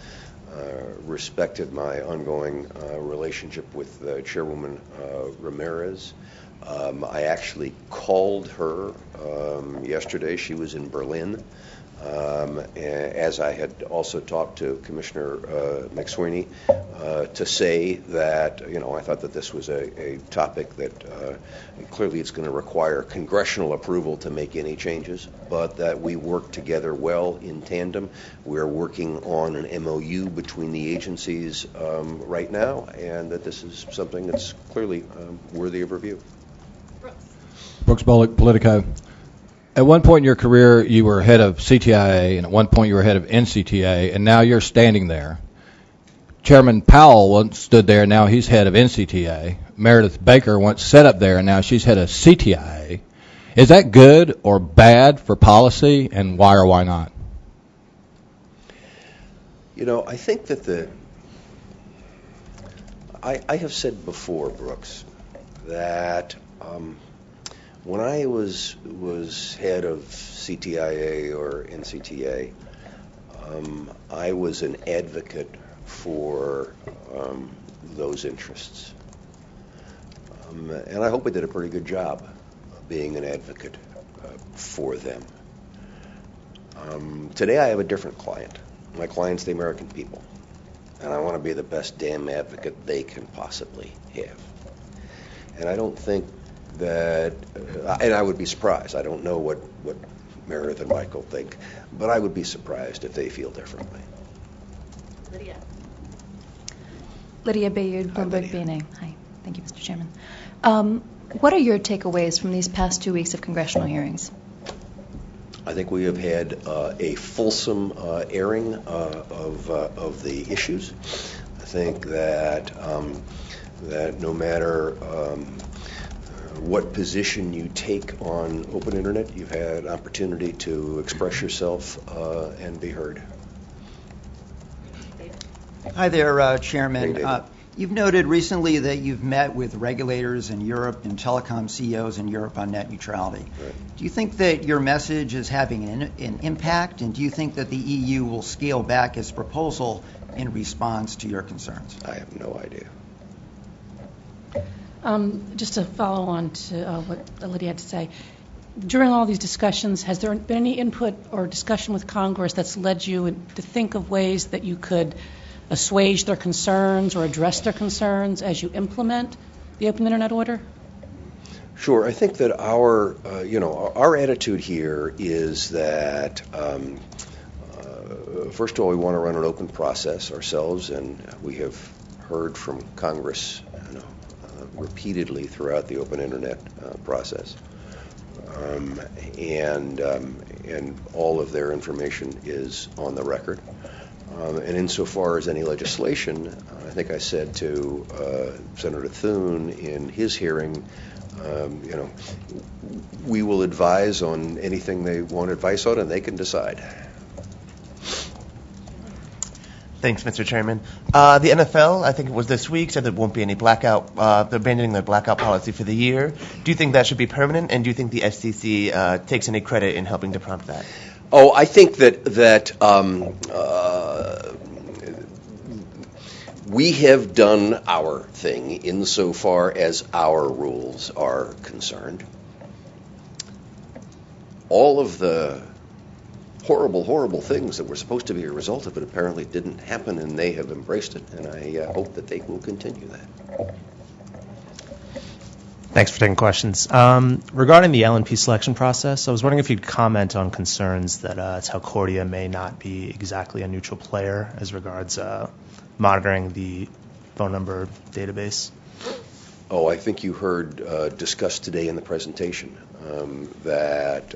respected my ongoing relationship with Chairwoman Ramirez. I actually called her yesterday. She was in Berlin. As I had also talked to Commissioner McSweeney to say that, I thought that this was a topic that clearly it's going to require congressional approval to make any changes, but that we work together well in tandem. We're working on an MOU between the agencies right now, and that this is something that's clearly worthy of review. Brooks Bullock, Politico. At one point in your career, you were head of CTIA, and at one point you were head of NCTA, and now you're standing there. Chairman Powell once stood there, and now he's head of NCTA. Meredith Baker once sat up there, and now she's head of CTIA. Is that good or bad for policy, and why or why not? I think that I have said before, Brooks, that when I was head of CTIA or NCTA, I was an advocate for those interests. And I hope I did a pretty good job of being an advocate for them. Today I have a different client. My client's the American people. And I want to be the best damn advocate they can possibly have. And I don't think that, and I would be surprised. I don't know what Meredith and Michael think, but I would be surprised if they feel differently. Lydia Bayard, Bloomberg BNA. Hi. Thank you, Mr. Chairman. What are your takeaways from these past 2 weeks of congressional hearings? I think we have had a fulsome airing of the issues. I think that that no matter what position you take on open internet, you've had an opportunity to express yourself and be heard. Hi there, Chairman. Hey, you've noted recently that you've met with regulators in Europe and telecom CEOs in Europe on net neutrality. Right. Do you think that your message is having an impact, and do you think that the EU will scale back its proposal in response to your concerns? I have no idea. Just to follow on to what Lydia had to say, during all these discussions, has there been any input or discussion with Congress that's led you to think of ways that you could assuage their concerns or address their concerns as you implement the Open Internet Order? Sure. I think that our attitude here is that first of all, we want to run an open process ourselves, and we have heard from Congress repeatedly throughout the open internet process, and all of their information is on the record. And insofar as any legislation, I think I said to Senator Thune in his hearing, we will advise on anything they want advice on, and they can decide. Thanks, Mr. Chairman. The NFL, I think it was this week, said there won't be any blackout. They're abandoning their blackout policy for the year. Do you think that should be permanent, and do you think the FCC takes any credit in helping to prompt that? Oh, I think that we have done our thing insofar as our rules are concerned. All of the horrible things that were supposed to be a result of it apparently didn't happen, and they have embraced it, and I hope that they will continue that. Thanks for taking questions. Regarding the LNP selection process, I was wondering if you'd comment on concerns that Telcordia may not be exactly a neutral player as regards monitoring the phone number database. Oh, I think you heard discussed today in the presentation that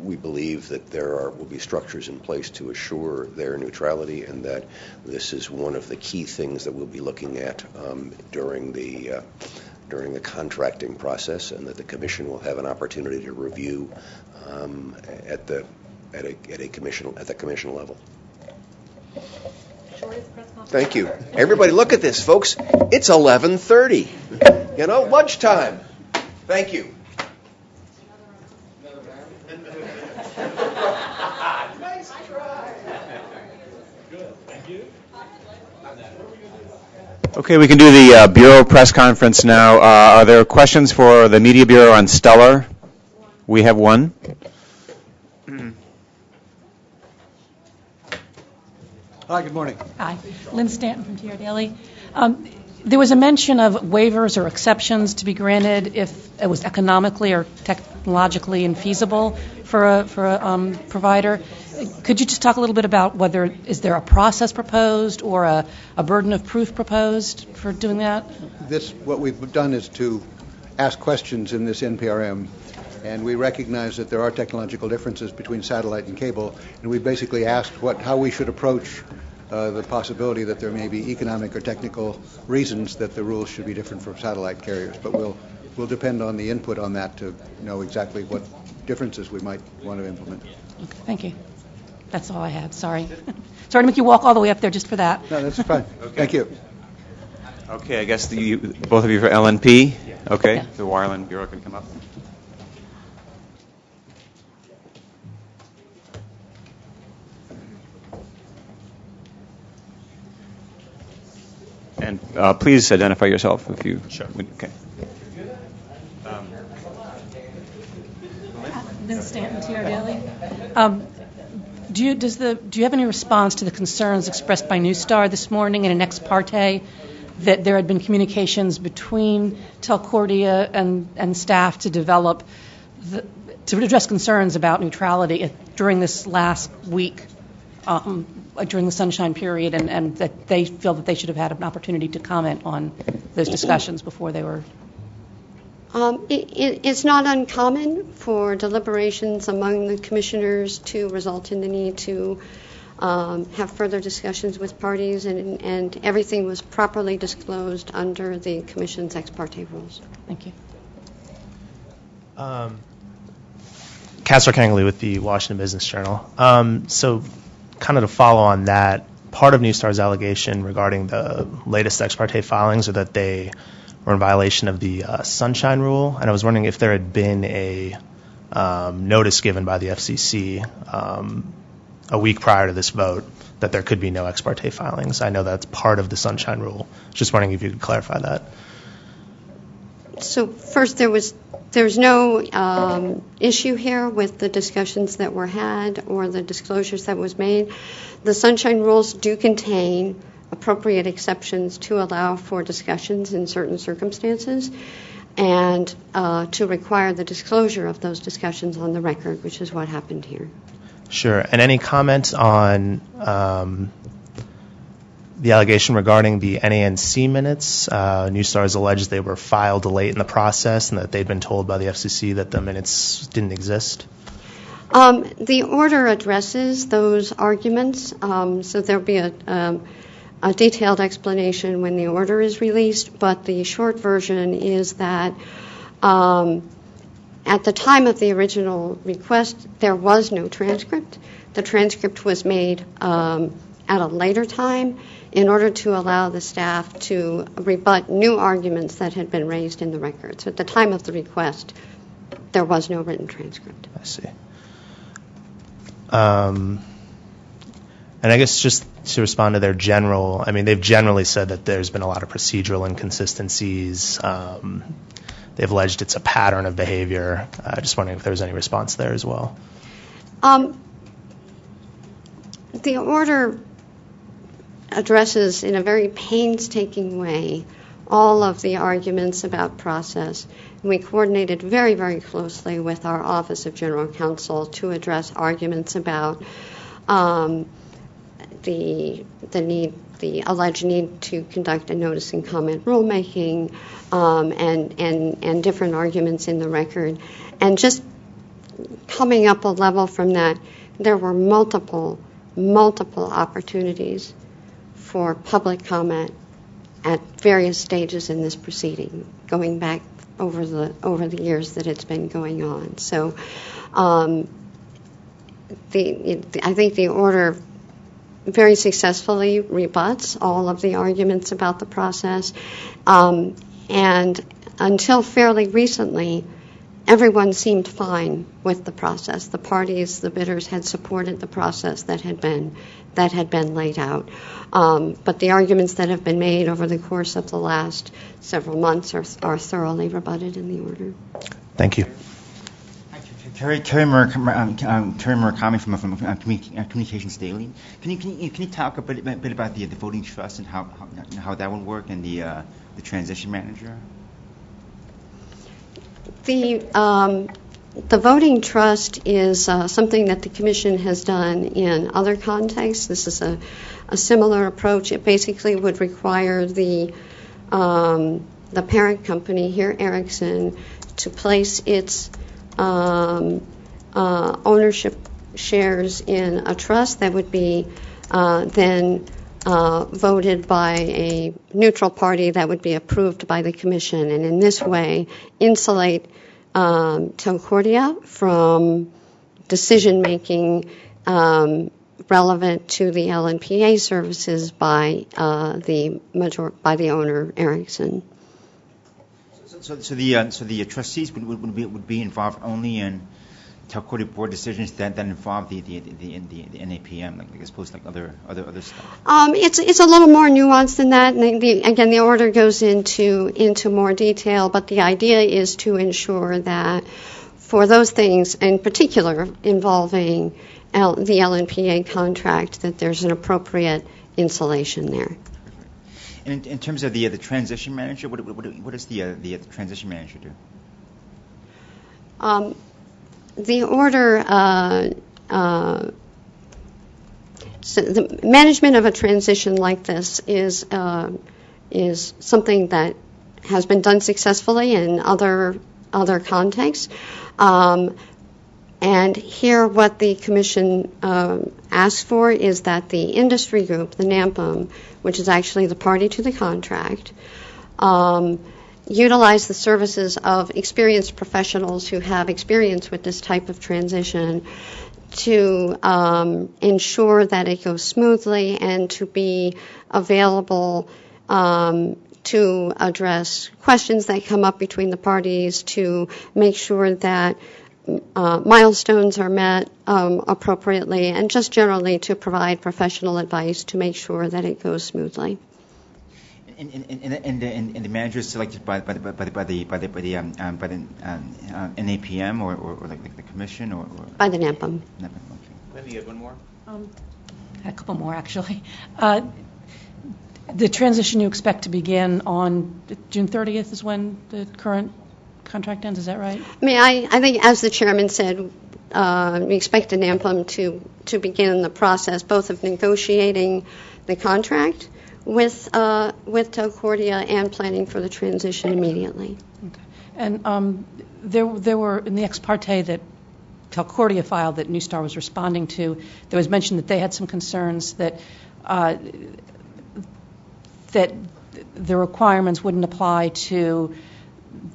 we believe that will be structures in place to assure their neutrality, and that this is one of the key things that we'll be looking at during the contracting process, and that the Commission will have an opportunity to review at the commission level. Thank you. Everybody, look at this, folks. It's 11:30. Lunchtime. Thank you. Okay, we can do the Bureau press conference now. Are there questions for the Media Bureau on Stellar? We have one. Hi, good morning. Hi, Lynn Stanton from TR Daily. There was a mention of waivers or exceptions to be granted if it was economically or technologically infeasible for a provider. Could you just talk a little bit about is there a process proposed or a burden of proof proposed for doing that? What we've done is to ask questions in this NPRM, and we recognize that there are technological differences between satellite and cable, and we basically asked how we should approach the possibility that there may be economic or technical reasons that the rules should be different for satellite carriers. But we'll depend on the input on that to know exactly what differences we might want to implement. Okay, thank you. That's all I had. Sorry. Sorry to make you walk all the way up there just for that. No, that's fine. Okay. Thank you. Okay, I guess both of you for LNP? Yeah. Okay, yeah. The Wireline Bureau can come up. And please identify yourself if you... Sure. Okay. Lynn Stanton, TR Daily. Do you have any response to the concerns expressed by Newstar this morning in an ex parte that there had been communications between Telcordia and staff to to address concerns about neutrality during this last week, during the sunshine period, and that they feel that they should have had an opportunity to comment on those discussions before they were... It's not uncommon for deliberations among the commissioners to result in the need to have further discussions with parties, and everything was properly disclosed under the Commission's ex parte rules. Thank you. Casper Kangley with the Washington Business Journal. So kind of to follow on that, part of Newstar's allegation regarding the latest ex parte filings are that they were in violation of the Sunshine Rule, and I was wondering if there had been a notice given by the FCC a week prior to this vote that there could be no ex parte filings. I know that's part of the Sunshine Rule. Just wondering if you could clarify that. So first, there's no issue here with the discussions that were had or the disclosures that was made. The Sunshine Rules do contain appropriate exceptions to allow for discussions in certain circumstances, and to require the disclosure of those discussions on the record, which is what happened here. Sure. And any comment on the allegation regarding the NANC minutes? Newstar has alleged they were filed late in the process and that they'd been told by the FCC that the minutes didn't exist. The order addresses those arguments, so there'll be a detailed explanation when the order is released, but the short version is that At the time of the original request, there was no transcript. The transcript was made at a later time in order to allow the staff to rebut new arguments that had been raised in the record. So at the time of the request, there was no written transcript. I see. And I guess just to respond to their general, I mean, they've generally said that there's been a lot of procedural inconsistencies. They've alleged it's a pattern of behavior. Just wondering if there was any response there as well. The order addresses in a very painstaking way all of the arguments about process. We coordinated very, very closely with our Office of General Counsel to address arguments about the alleged need to conduct a notice and comment rulemaking, and different arguments in the record. And just coming up a level from that, there were multiple opportunities for public comment at various stages in this proceeding, going back over the years that it's been going on. So I think the order very successfully rebuts all of the arguments about the process. And until fairly recently, everyone seemed fine with the process. The parties, the bidders, had supported the process that had been laid out. But the arguments that have been made over the course of the last several months are thoroughly rebutted in the order. Thank you. Terry Murakami from Communications Daily. Can you talk a bit about the voting trust and how that would work, and the transition manager? The voting trust is something that the Commission has done in other contexts. This is a similar approach. It basically would require the parent company here, Ericsson, to place its ownership shares in a trust that would be then voted by a neutral party that would be approved by the Commission, and in this way insulate Telcordia from decision-making relevant to the LNPA services by the owner, Ericsson. So the trustees would be involved only in Telcordia board decisions that involve the NAPM, like as opposed to like other stuff. It's a little more nuanced than that. And again, the order goes into more detail, but the idea is to ensure that for those things, in particular involving the LNPA contract, that there's an appropriate insulation there. And in terms of the transition manager, what does the transition manager do? The order, so the management of a transition like this is something that has been done successfully in other contexts. And here what the Commission asks for is that the industry group, the NAMPM, which is actually the party to the contract, utilize the services of experienced professionals who have experience with this type of transition to ensure that it goes smoothly and to be available to address questions that come up between the parties, to make sure that milestones are met appropriately, and just generally to provide professional advice to make sure that it goes smoothly. And the manager is selected by the NAPM or like the Commission or by the NAMPM. Let me get one more. A couple more actually. The transition you expect to begin on June 30th is when the current contract ends. Is that right? I mean, I think, as the chairman said, we expect the NAMPM to begin the process both of negotiating the contract with Telcordia and planning for the transition immediately. Okay. And there were, in the ex parte that Telcordia filed that New Star was responding to, there was mention that they had some concerns that the requirements wouldn't apply to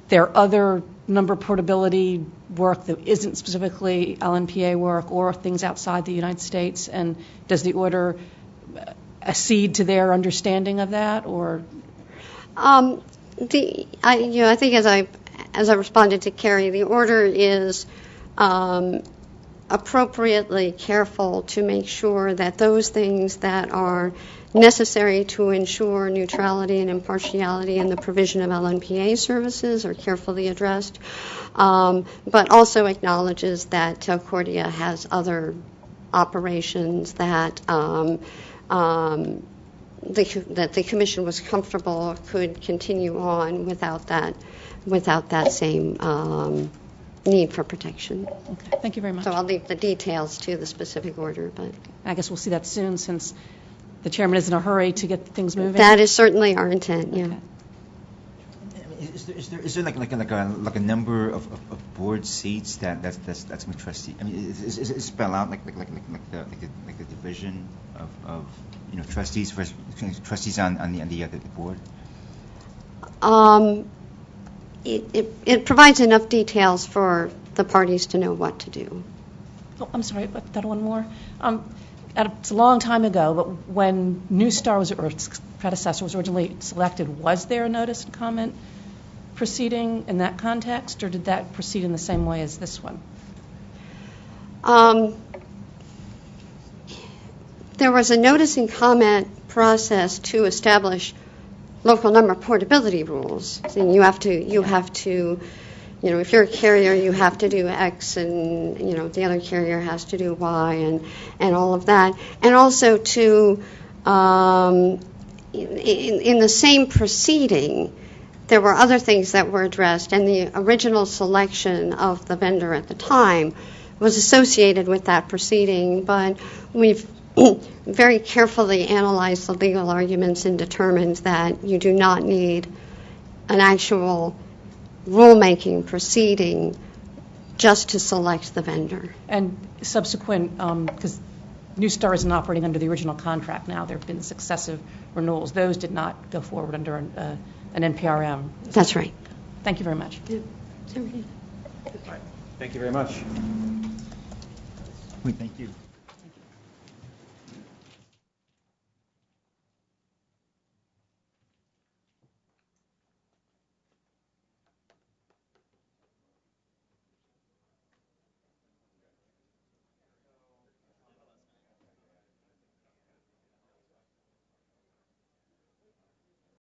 their other number portability work that isn't specifically LNPA work or things outside the United States? And does the order accede to their understanding of that, or? I think as I responded to Carrie, the order is appropriately careful to make sure that those things that are necessary to ensure neutrality and impartiality in the provision of LNPA services are carefully addressed, but also acknowledges that Telcordia has other operations that that the Commission was comfortable could continue on without that same need for protection. Okay, thank you very much. So I'll leave the details to the specific order, but I guess we'll see that soon, since the chairman is in a hurry to get things moving. That is certainly our intent. Yeah. Okay. Is there like a number of board seats that's my trustee? I mean, is it spelled out like the division of trustees for trustees on the board? It provides enough details for the parties to know what to do. Oh, I'm sorry, that one more. It's a long time ago, but when New Star or its predecessor was originally selected, was there a notice and comment proceeding in that context, or did that proceed in the same way as this one? There was a notice and comment process to establish local number portability rules. And you have to, if you're a carrier, you have to do X, and the other carrier has to do Y, and all of that. And also to, in the same proceeding, there were other things that were addressed, and the original selection of the vendor at the time was associated with that proceeding, but we've very carefully analyzed the legal arguments and determined that you do not need an actual rulemaking proceeding just to select the vendor. And subsequent, because New Star isn't operating under the original contract now, there have been successive renewals. Those did not go forward under an NPRM. That's right. Thank you very much. Yeah. Thank you very much. Thank you.